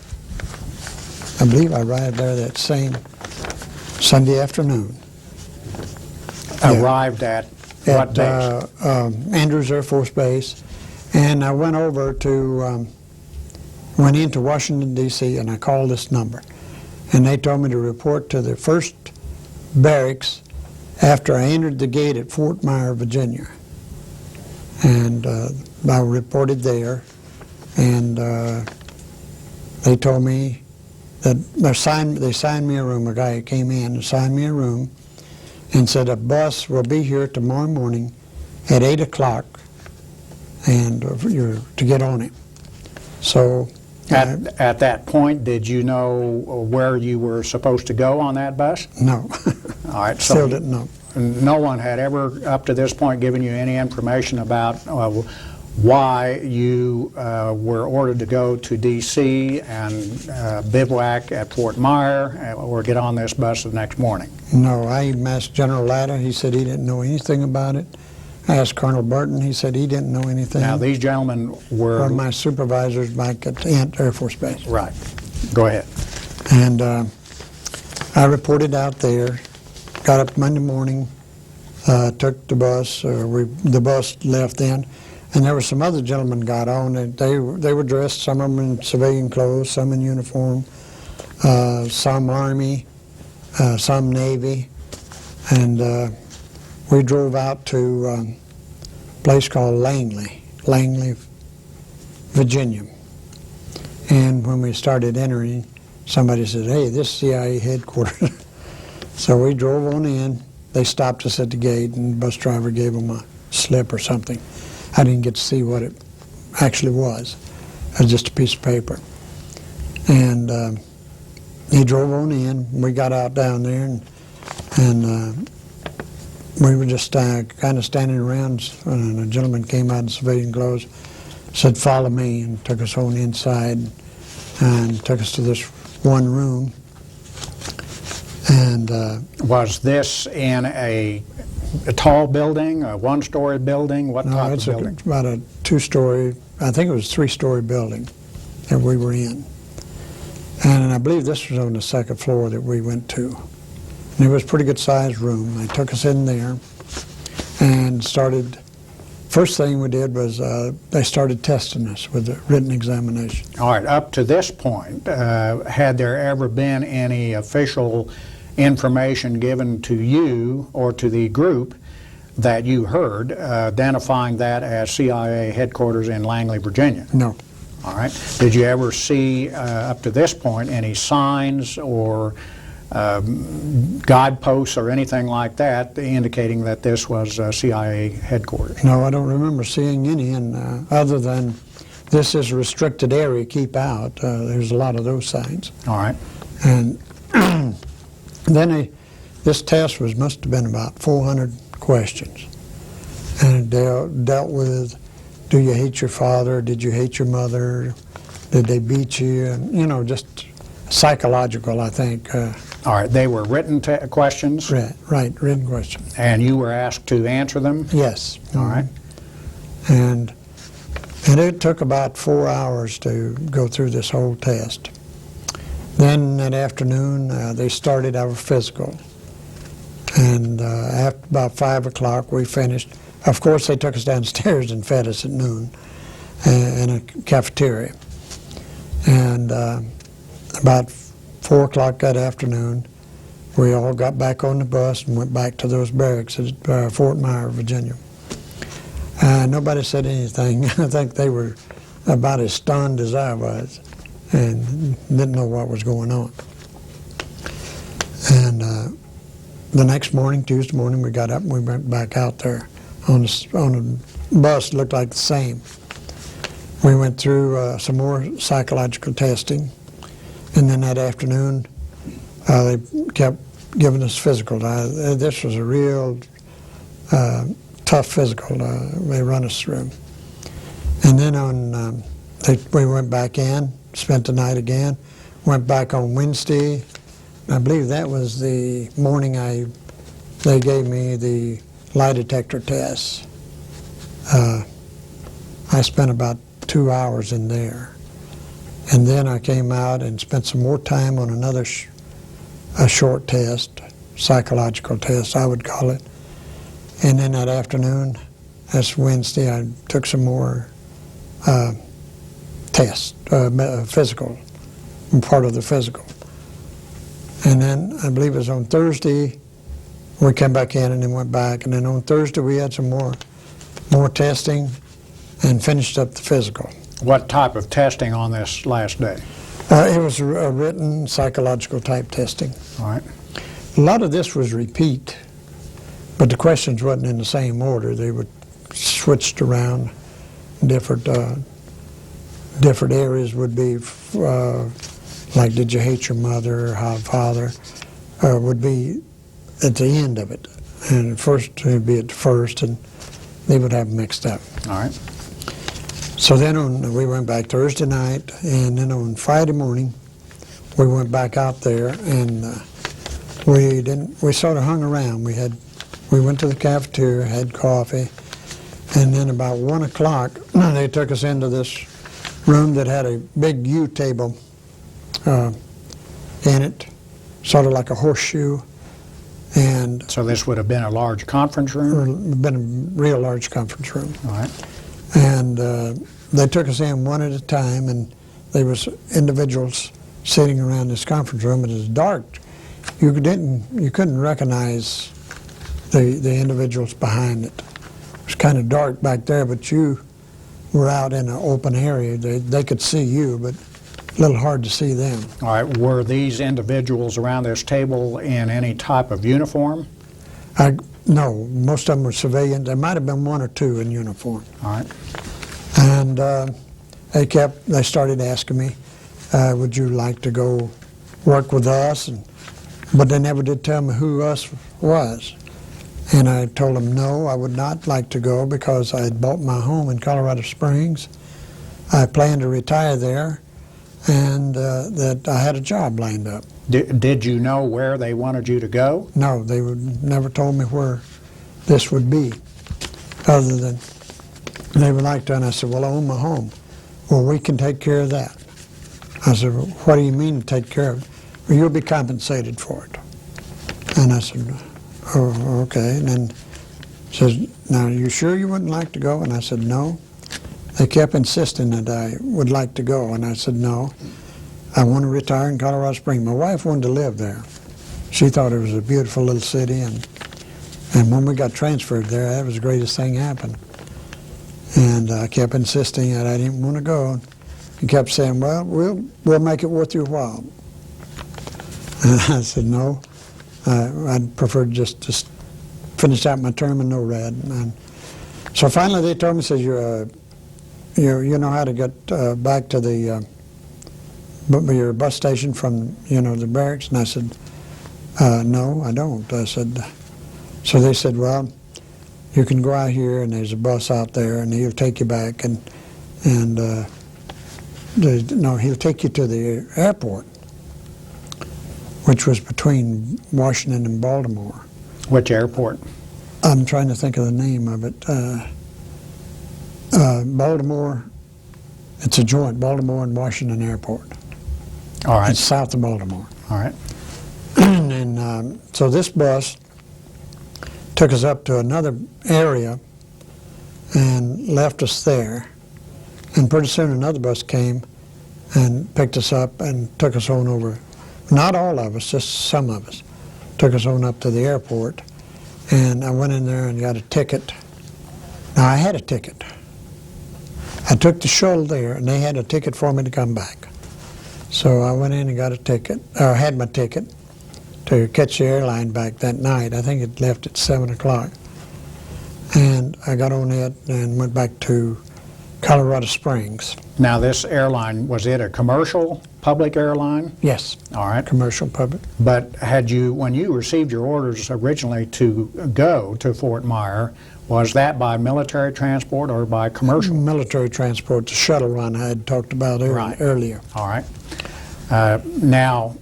I believe I arrived there that same Sunday afternoon. Arrived at what base? Andrews Air Force Base. And I went over to, went into Washington, D.C., and I called this number. And they told me to report to the first barracks after I entered the gate at Fort Myer, Virginia. And I reported there, and they told me that they signed me a room. A guy came in and signed me a room and said a bus will be here tomorrow morning at 8 o'clock and you're to get on it. So At that point, did you know where you were supposed to go on that bus? no. All right. So Still didn't know. no one had ever, up to this point, given you any information about why you were ordered to go to D.C. and bivouac at Fort Myer or get on this bus the next morning? No, I even asked General Latta. He said he didn't know anything about it. I asked Colonel Burton. He said he didn't know anything. Now, these gentlemen were... Or my supervisors back at Ant Air Force Base. Right. Go ahead. And I reported out there, got up Monday morning, took the bus, the bus left then, and there were some other gentlemen got on, and they were dressed, some of them in civilian clothes, some in uniform, some Army, some Navy, and we drove out to a place called Langley, Virginia. And when we started entering, somebody said, "Hey, this is CIA headquarters." So we drove on in. They stopped us at the gate, and the bus driver gave them a slip or something. I didn't get to see what it actually was. It was just a piece of paper. And he drove on in. We got out down there, and we were just kind of standing around, and a gentleman came out in civilian clothes, said, "Follow me," and took us on inside and took us to this one room. And Was this in a tall building, a one-story building? What type of building? It's about a two-story, I think it was a three-story building that we were in. And I believe this was on the second floor that we went to. And it was a pretty good-sized room. They took us in there and started. First thing we did was they started testing us with a written examination. All right, up to this point, had there ever been any official information given to you or to the group that you heard identifying that as CIA headquarters in Langley, Virginia? No. All right. Did you ever see, up to this point, any signs or guideposts or anything like that indicating that this was CIA headquarters? No, I don't remember seeing any, and other than this is a restricted area, keep out. There's a lot of those signs. All right. And then this test must have been about 400 questions, and it dealt with, do you hate your father? Did you hate your mother? Did they beat you? And, just psychological, I think. All right, they were written questions? Right, written questions. And you were asked to answer them? Yes. All right. And it took about 4 hours to go through this whole test. Then that afternoon, they started our physical. And after about 5 o'clock, we finished. Of course, they took us downstairs and fed us at noon in a cafeteria. And about 4 o'clock that afternoon, we all got back on the bus and went back to those barracks at Fort Myer, Virginia. Nobody said anything. I think they were about as stunned as I was and didn't know what was going on. And the next morning, Tuesday morning, we got up and we went back out there on a bus that looked like the same. We went through some more psychological testing. And then that afternoon, they kept giving us physical. This was a real tough physical they run us through. And then we went back in, spent the night again, went back on Wednesday. I believe that was the morning they gave me the lie detector test. I spent about 2 hours in there. And then I came out and spent some more time on another a short test, psychological test, I would call it. And then that afternoon, that's Wednesday, I took some more tests, physical, part of the physical. And then I believe it was on Thursday, we came back in and then went back. And then on Thursday, we had some more testing and finished up the physical. What type of testing on this last day? It was a written psychological type testing. All right. A lot of this was repeat, but the questions wasn't in the same order. They were switched around. Different areas would be like, did you hate your mother or father? Would be at the end of it. And first, it would be at the first, and they would have them mixed up. All right. So then we went back Thursday night, and then on Friday morning, we went back out there, and we sort of hung around. We went to the cafeteria, had coffee, and then about 1 o'clock, they took us into this room that had a big U table in it, sort of like a horseshoe, and So this would have been a large conference room? been a real large conference room. All right. And they took us in one at a time, and there was individuals sitting around this conference room. It was dark. You couldn't recognize the individuals behind it. It was kind of dark back there, but you were out in an open area. They could see you, but a little hard to see them. All right. Were these individuals around this table in any type of uniform? No, most of them were civilians. There might have been one or two in uniform. All right. And they started asking me, would you like to go work with us? But they never did tell me who us was. And I told them no, I would not like to go because I had bought my home in Colorado Springs. I planned to retire there, and that I had a job lined up. Did you know where they wanted you to go? No, they never told me where this would be, other than they would like to. And I said, well, I own my home. Well, we can take care of that. I said, well, what do you mean to take care of it? Well, you'll be compensated for it. And I said, oh, okay. And then says, now, are you sure you wouldn't like to go? And I said, no. They kept insisting that I would like to go, and I said, no. I want to retire in Colorado Springs. My wife wanted to live there. She thought it was a beautiful little city, and when we got transferred there, that was the greatest thing happened. And I kept insisting that I didn't want to go. He kept saying, well, we'll make it worth your while. And I said, no, I'd prefer just to finish out my term in NORAD. And so finally they told me, says, you know how to get back to the your bus station from, the barracks? And I said, no, I don't. I said, so they said, well, you can go out here and there's a bus out there and he'll take you back and no, he'll take you to the airport, which was between Washington and Baltimore. Which airport? I'm trying to think of the name of it. Baltimore, it's a joint, Baltimore and Washington Airport. All right. It's south of Baltimore. All right. And so this bus took us up to another area and left us there. And pretty soon another bus came and picked us up and took us on over. Not all of us, just some of us. Took us on up to the airport. And I went in there and got a ticket. Now, I had a ticket. I took the shuttle there, and they had a ticket for me to come back. So I went in and got a ticket, or had my ticket to catch the airline back that night. I think it left at 7 o'clock. And I got on it and went back to Colorado Springs. Now, this airline, was it a commercial, public airline? Yes. All right. Commercial public. But when you received your orders originally to go to Fort Myer, was that by military transport or by commercial? Military transport, the shuttle run I had talked about earlier. All right. Now,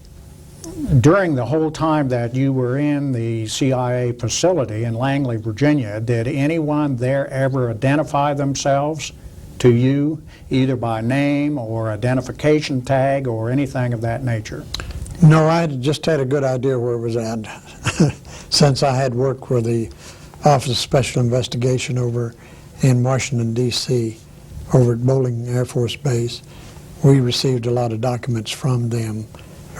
during the whole time that you were in the CIA facility in Langley, Virginia, did anyone there ever identify themselves to you, either by name or identification tag or anything of that nature? No, I just had a good idea where it was at. Since I had worked with the Office of Special Investigation over in Washington, D.C., over at Bowling Air Force Base, we received a lot of documents from them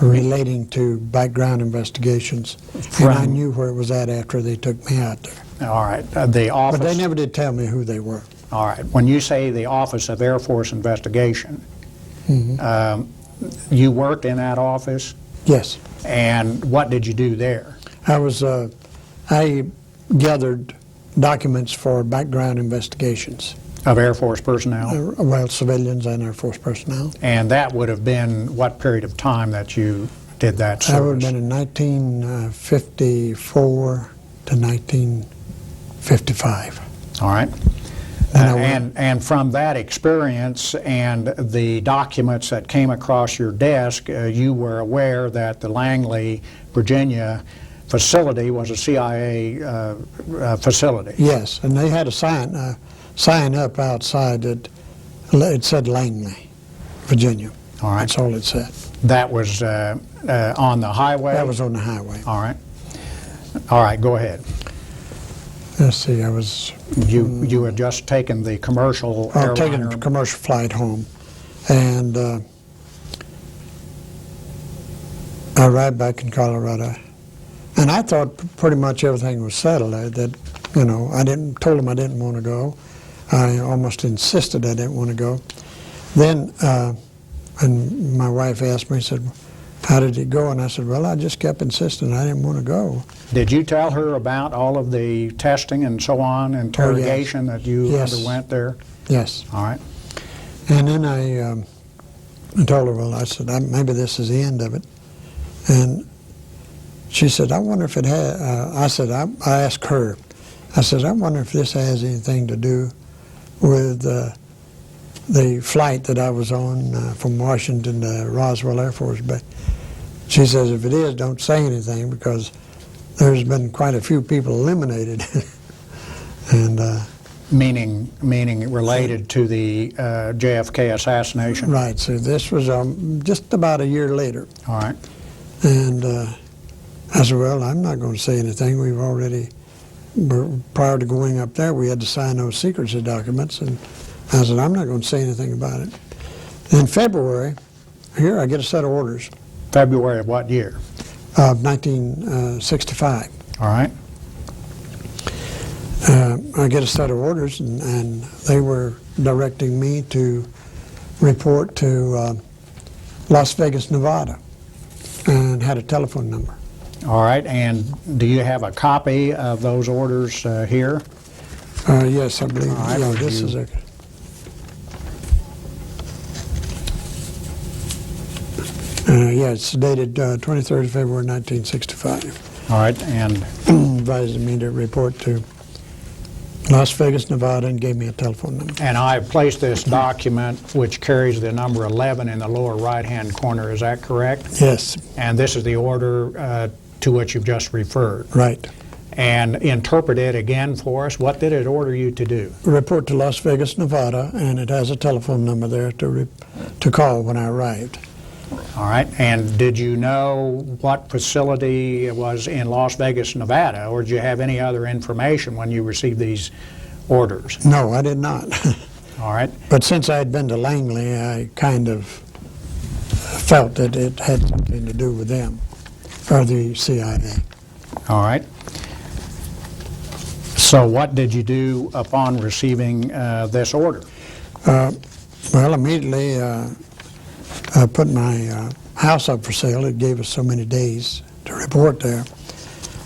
relating to background investigations, and I knew where it was at after they took me out there. All right. The office. But they never did tell me who they were. All right. When you say the Office of Air Force Investigation, you worked in that office? Yes. And what did you do there? I gathered documents for background investigations. Of Air Force personnel? Well, civilians and Air Force personnel. And that would have been what period of time that you did that service? That would have been in 1954 to 1955. All right. And from that experience and the documents that came across your desk, you were aware that the Langley, Virginia facility was a CIA facility? Yes, and they had a sign up outside that it said Langley, Virginia. All right. That's all it said. That was on the highway? That was on the highway. All right. All right, go ahead. Let's see, I was You had just taken the commercial airliner. taking a commercial flight home, and I arrived back in Colorado, and I thought pretty much everything was settled. That I told them I didn't want to go. I almost insisted I didn't want to go. Then, and my wife asked me, said, "How did it go?" And I said, "Well, I just kept insisting I didn't want to go." Did you tell her about all of the testing and so on, interrogation that you underwent there? Yes. All right. And then I told her, well, I said, maybe this is the end of it. And she said, I wonder if it had, I asked her, I said, I wonder if this has anything to do with the flight that I was on from Washington to Roswell Air Force Base. She says, if it is, don't say anything, because there's been quite a few people eliminated. And Meaning related to the JFK assassination? right, so this was just about a year later. All right. And I said, well, I'm not going to say anything. We've already, prior to going up there, we had to sign those secrecy documents. And I said, I'm not going to say anything about it. In February, here I get a set of orders. February of what year? Of 1965. All right. I get a set of orders, and they were directing me to report to Las Vegas, Nevada, and had a telephone number. All right. And do you have a copy of those orders here? Yes, I believe. All right, Yeah, would this you- is a. Yeah, it's dated 23rd of February 1965. All right. And Advising me to report to Las Vegas, Nevada, and gave me a telephone number. I placed this document, which carries the number 11 in the lower right-hand corner. Is that correct? Yes, And this is the order to which you've just referred. right. And interpret it again for us. What did it order you to do? Report to Las Vegas, Nevada, and it has a telephone number there to call when I arrived. All right. And did you know what facility it was in Las Vegas, Nevada, or did you have any other information when you received these orders? No, I did not. All right. But since I had been to Langley, I kind of felt that it had something to do with them, or the CIA. All right. So what did you do upon receiving this order? Well, immediately I put my house up for sale. It gave us so many days to report there.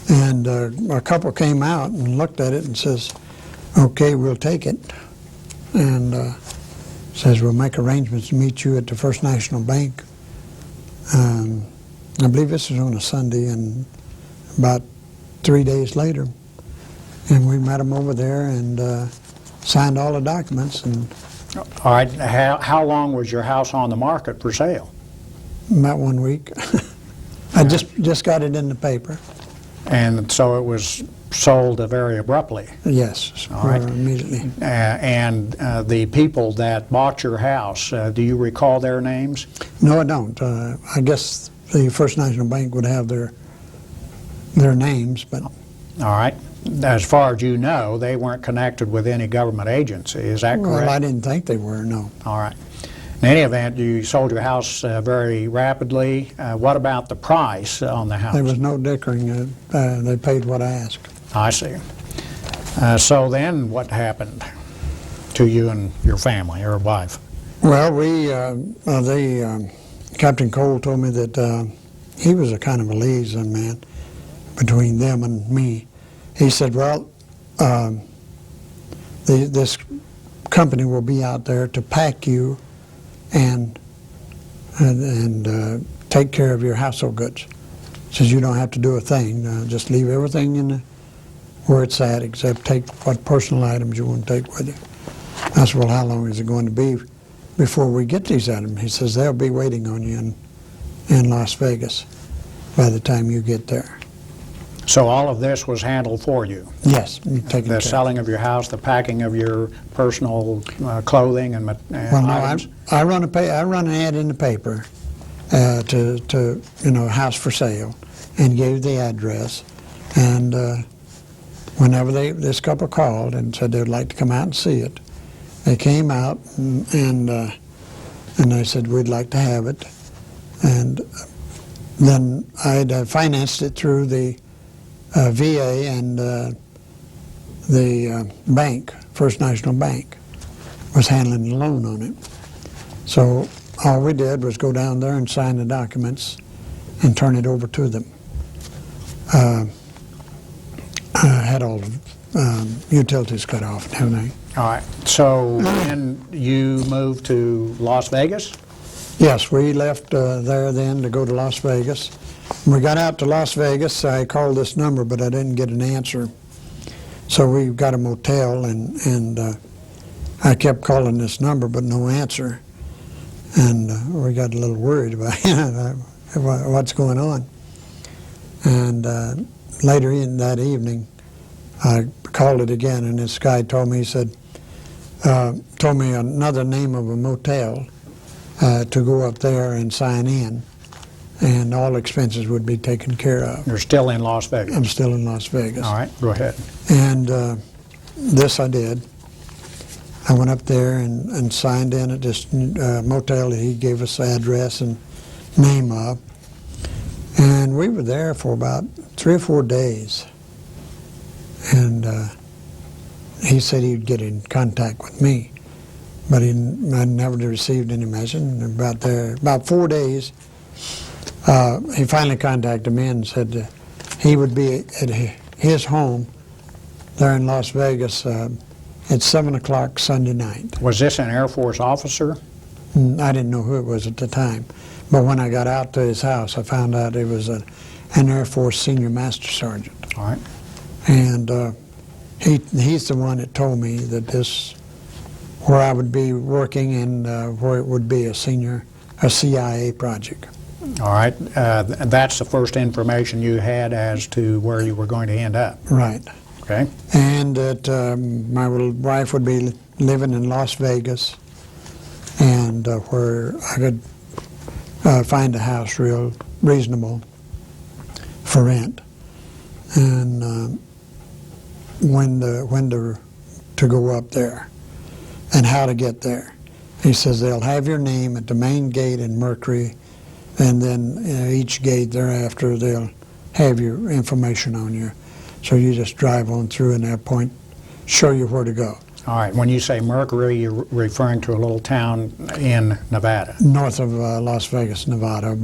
And a couple came out and looked at it and says, okay, we'll take it. And says, we'll make arrangements to meet you at the First National Bank. I believe this was on a Sunday, and about 3 days later, and we met them over there and signed all the documents. And All right. How long was your house on the market for sale? about 1 week. I just got it in the paper. And so it was sold very abruptly. Yes, All right. immediately. And the people that bought your house, do you recall their names? No, I don't. I guess the First National Bank would have their names, but All right. As far as you know, they weren't connected with any government agency. Is that correct? well, I didn't think they were. No. All right. In any event, you sold your house very rapidly. What about the price on the house? There was no dickering. They paid what I asked. I see. So then what happened to you and your family or wife? Well, Captain Cole told me that he was a kind of a liaison man between them and me. He said, well, this company will be out there to pack you and take care of your household goods. Says you don't have to do a thing. Just leave everything in where it's at, except take what personal items you want to take with you. I said, well, how long is it going to be before we get these items? He says, they'll be waiting on you in Las Vegas by the time you get there. So all of this was handled for you? Yes, taken care The of. selling of your house, the packing of your personal clothing and Well, no, items? I run an ad in the paper to house for sale, and gave the address. And whenever this couple called and said they'd like to come out and see it, they came out and they said we'd like to have it. And then I'd financed it through the VA and the bank, First National Bank, was handling the loan on it. So all we did was go down there and sign the documents and turn it over to them. I had all the utilities cut off and everything. All right. So then you moved to Las Vegas? Yes, we left there then to go to Las Vegas. When we got out to Las Vegas, I called this number, but I didn't get an answer. So we got a motel, and I kept calling this number, but no answer. And we got a little worried about what's going on. And later in that evening, I called it again, and this guy told me, he said, told me another name of a motel to go up there and sign in, and all expenses would be taken care of. You're still in Las Vegas? I'm still in Las Vegas. All right, go ahead. And this I did. I went up there and signed in at this motel that he gave us the address and name of. And we were there for about 3 or 4 days. And he said he'd get in contact with me, but I never received any message. And about 4 days, he finally contacted me and said he would be at his home there in Las Vegas at 7 o'clock Sunday night. Was this an Air Force officer? I didn't know who it was at the time, but when I got out to his house, I found out it was an Air Force Senior Master Sergeant. All right. And he's the one that told me that where I would be working and where it would be a CIA project. All right. That's the first information you had as to where you were going to end up. Right. Okay. And that my wife would be living in Las Vegas, and where I could find a house real reasonable for rent, and when to go up there and how to get there. He says they'll have your name at the main gate in Mercury, and then each gate thereafter they'll have your information on you. So you just drive on through, and they'll show you where to go. All right. When you say Mercury, you're referring to a little town in Nevada. North of Las Vegas, Nevada,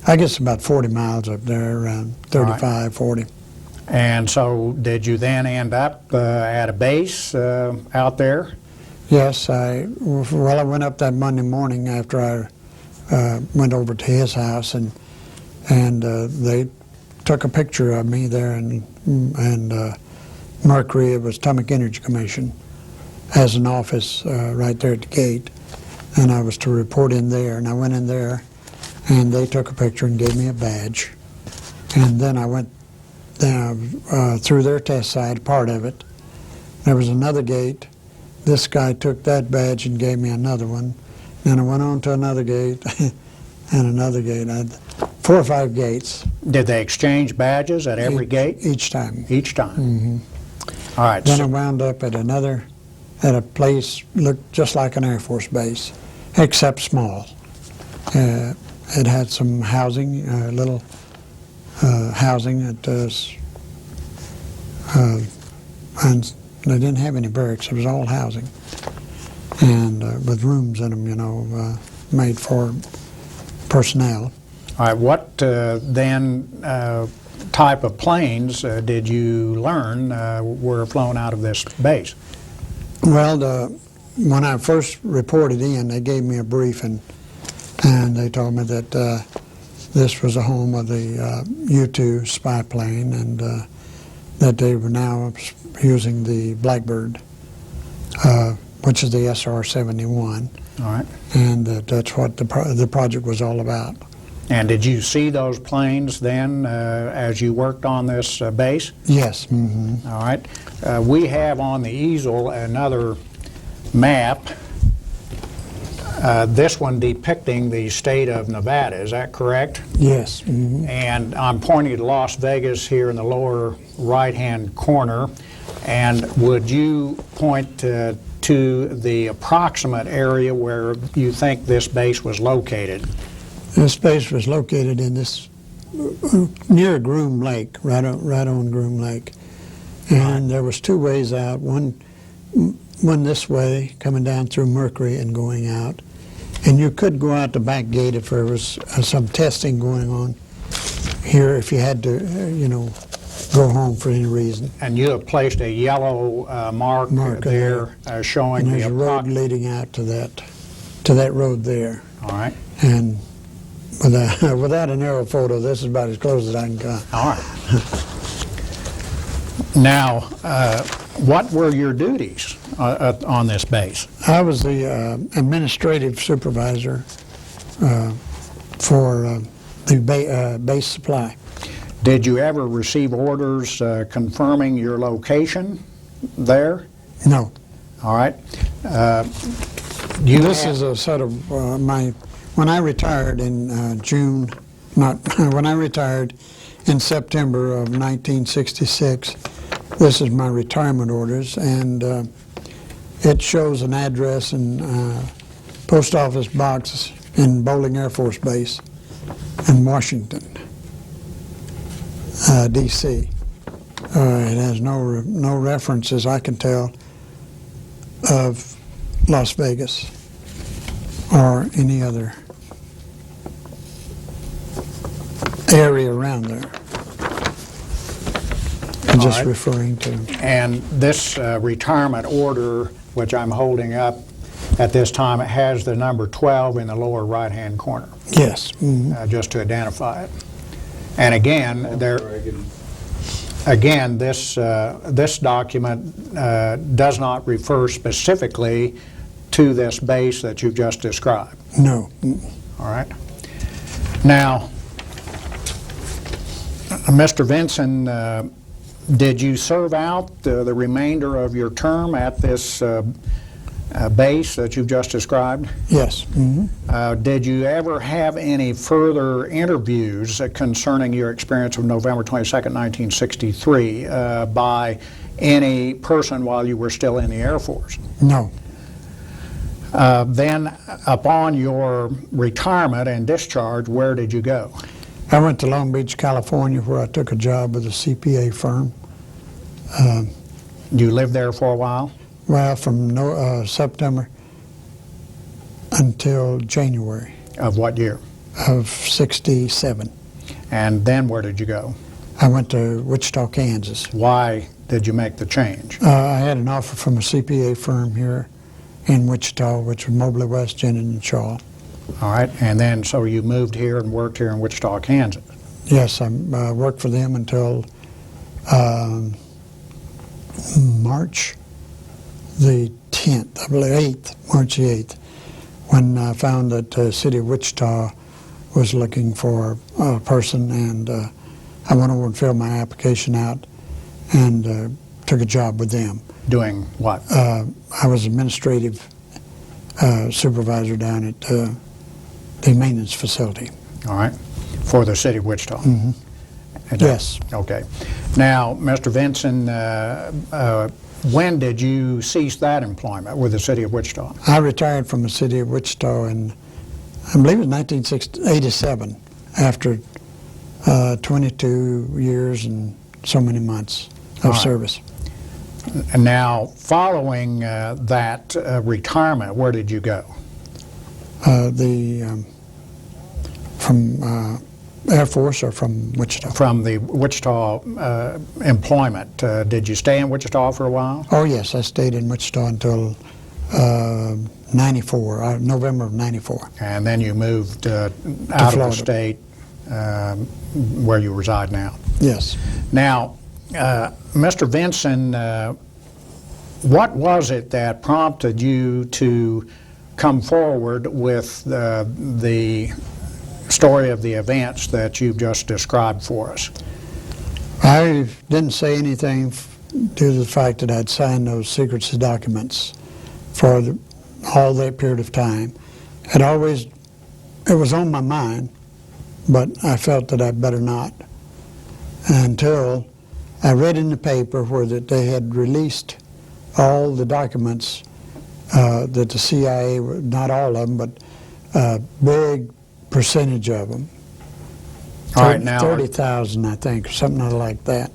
I guess about 40 miles up there, around 35, 40. And so did you then end up at a base out there? Yes, I went up that Monday morning after I went over to his house, and they took a picture of me there, and Mercury, it was Atomic Energy Commission, has an office right there at the gate, and I was to report in there, and I went in there, and they took a picture and gave me a badge, and then I went through their test site, part of it. There was another gate. This guy took that badge and gave me another one. Then I went on to another gate and another gate. I had 4 or 5 gates. Did they exchange badges at every gate? Each time. Each time? Mm-hmm. All right. Then I wound up at a place looked just like an Air Force base, except small. It had some housing, little housing and they didn't have any barracks. It was all housing, and with rooms in them, made for personnel. All right. What then type of planes did you learn were flown out of this base? Well, when I first reported in, they gave me a briefing, and they told me that this was a home of the U-2 spy plane, and that they were now using the Blackbird, which is the SR-71. All right. And that's what the project was all about. And did you see those planes then as you worked on this base? Yes. Mm-hmm. All right. We have on the easel another map, this one depicting the state of Nevada. Is that correct? Yes. Mm-hmm. And I'm pointing to Las Vegas here in the lower right-hand corner. And would you point to the approximate area where you think this base was located? This base was located in this near Groom Lake, right on Groom Lake, and there was two ways out. One this way, coming down through Mercury and going out, and you could go out the back gate if there was some testing going on here. If you had to, go home for any reason. And you have placed a yellow mark there showing and there's the a road leading out to that road there. All right. And without an aerial photo, this is about as close as I can come. All right. Now, what were your duties on this base? I was the administrative supervisor for the base supply. Did you ever receive orders confirming your location there? No. All right. This is a sort of when I retired in when I retired in September of 1966, this is my retirement orders, and it shows an address and post office box in Bowling Air Force Base in Washington, D.C. It has no reference, as I can tell, of Las Vegas or any other area around there. I'm just right. referring to. And this retirement order, which I'm holding up at this time, it has the number 12 in the lower right-hand corner. Yes. Mm-hmm. Just to identify it. And again, this document does not refer specifically to this base that you've just described. No. All right. Now, Mr. Vinson, did you serve out the remainder of your term at this base that you've just described? Yes. Mm-hmm. Did you ever have any further interviews concerning your experience of November 22nd, 1963 by any person while you were still in the Air Force? No. Then, upon your retirement and discharge, where did you go? I went to Long Beach, California, where I took a job with a CPA firm. You lived there for a while? Well, from September until January. Of what year? Of 67. And then where did you go? I went to Wichita, Kansas. Why did you make the change? I had an offer from a CPA firm here in Wichita, which was Mobley West, Jennings and Shaw. All right, and then so you moved here and worked here in Wichita, Kansas. Yes, I worked for them until March the 10th, I believe, March the 8th, when I found that the city of Wichita was looking for a person, and I went over and filled my application out and took a job with them. Doing what? I was administrative supervisor down at the maintenance facility. All right, for the city of Wichita. Mm-hmm. Yes. Okay. Now, Mr. Vinson, when did you cease that employment with the city of Wichita? I retired from the city of Wichita in, I believe it was 1987, after 22 years and so many months of service. And now, following that retirement, where did you go? From Air Force or from Wichita? From the Wichita employment. Did you stay in Wichita for a while? Oh, yes. I stayed in Wichita until 94, November of 94. And then you moved out of the state where you reside now? Yes. Now, Mr. Vinson, what was it that prompted you to come forward with the story of the events that you've just described for us. I didn't say anything due to the fact that I'd signed those secrecy documents for all that period of time. It was on my mind, but I felt that I'd better not, until I read in the paper where that they had released all the documents that the CIA, not all of them, but a big percentage of them. All right, now 30,000, I think, or something like that,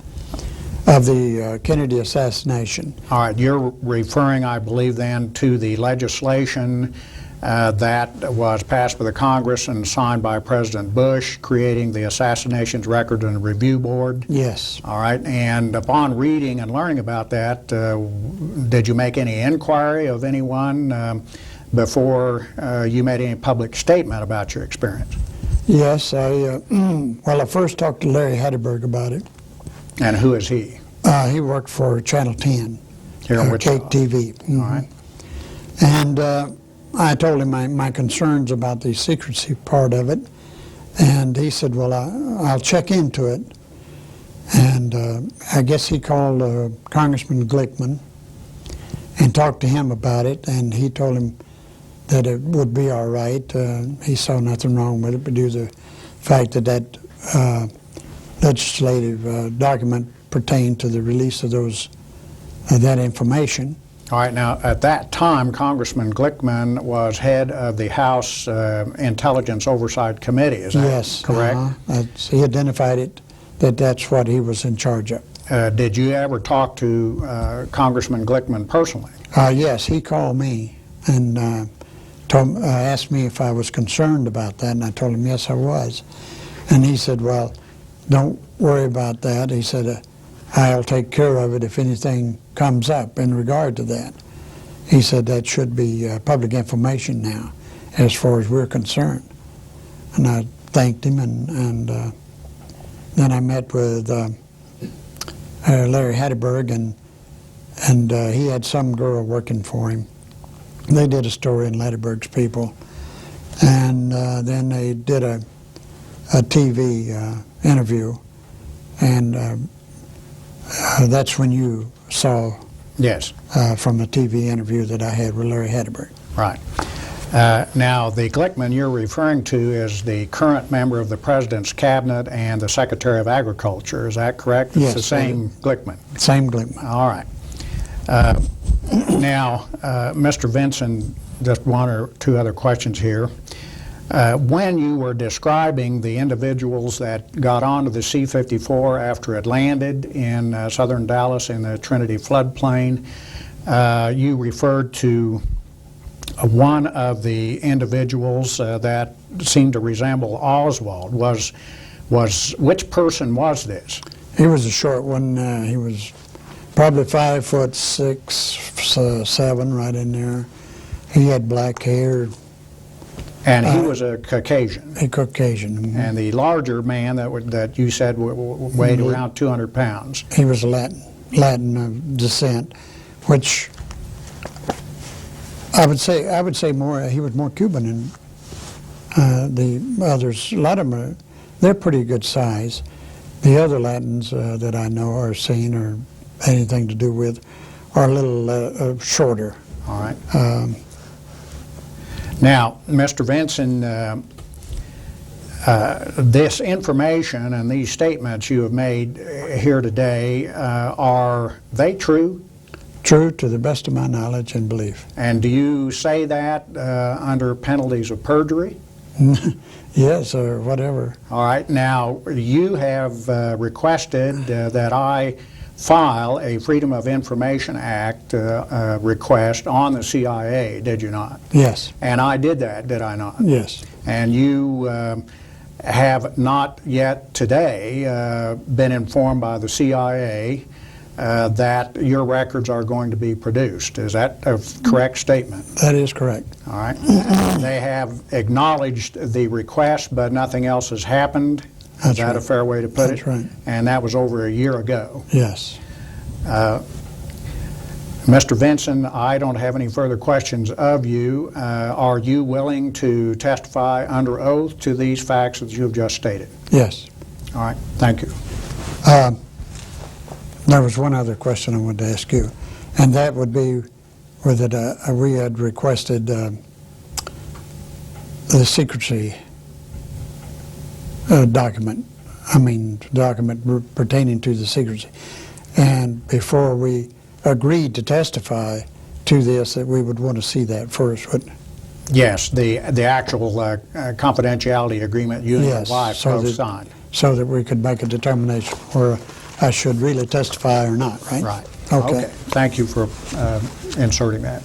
of the Kennedy assassination. All right, you're referring, I believe, then to the legislation that was passed by the Congress and signed by President Bush, creating the Assassinations Record and Review Board. Yes. All right, and upon reading and learning about that, did you make any inquiry of anyone before you made any public statement about your experience? Yes, I first talked to Larry Hatterberg about it. And who is he? He worked for Channel 10, Here in Wichita. Cake TV. Mm-hmm. All right. And I told him my concerns about the secrecy part of it, and he said, well, I'll check into it. And I guess he called Congressman Glickman and talked to him about it, and he told him that it would be all right. He saw nothing wrong with it, but due to the fact that that legislative document pertained to the release of that information. All right, now at that time, Congressman Glickman was head of the House Intelligence Oversight Committee, is that Yes, correct? He identified it, that's what he was in charge of. Did you ever talk to Congressman Glickman personally? Yes, he called me and asked me if I was concerned about that, and I told him yes, I was. And he said, well, don't worry about that. He said, I'll take care of it if anything comes up in regard to that. He said that should be public information now, as far as we're concerned. And I thanked him, and then I met with Larry Hatterberg, and he had some girl working for him. They did a story in Hatterberg's People, and then they did a TV interview, and that's when you saw Yes. from the TV interview that I had with Larry Hatterberg. Right. Now, the Glickman you're referring to is the current member of the President's Cabinet and the Secretary of Agriculture. Is that correct? Yes. It's the same Glickman. Same Glickman. All right. Now, Mr. Vinson, just one or two other questions here. When you were describing the individuals that got onto the C-54 after it landed in southern Dallas in the Trinity floodplain, you referred to one of the individuals that seemed to resemble Oswald. Which person was this? He was a short one. He was probably 5'6", 7", right in there. He had black hair. And he was a Caucasian. A Caucasian. And the larger man that you said weighed around 200 pounds. He was Latin descent, which I would say more. He was more Cuban than the others. A lot of them they're pretty good size. The other Latins that I know or seen or anything to do with are a little shorter. All right. Now, Mr. Vinson, this information and these statements you have made here today, are they true? True to the best of my knowledge and belief. And do you say that under penalties of perjury? Yes, or whatever. All right. Now, you have requested that I file a Freedom of Information Act request on the CIA, did you not? Yes. And I did that, did I not? Yes. And you have not yet today been informed by the CIA that your records are going to be produced. Is that a correct statement? That is correct. All right. They have acknowledged the request, but nothing else has happened. That's Is that right. a fair way to put That's it? right. And that was over a year ago. Yes. Mr. Vinson, I don't have any further questions of you. Are you willing to testify under oath to these facts that you have just stated? Yes. All right, thank you. There was one other question I wanted to ask you, and that would be whether we had requested the secrecy document pertaining to the secrecy. And before we agreed to testify to this, that we would want to see that first, wouldn't it? Yes, the actual confidentiality agreement you and your Yes, wife so both that- signed. So that we could make a determination where I should really testify or not, right? Right. Okay. Thank you for inserting that.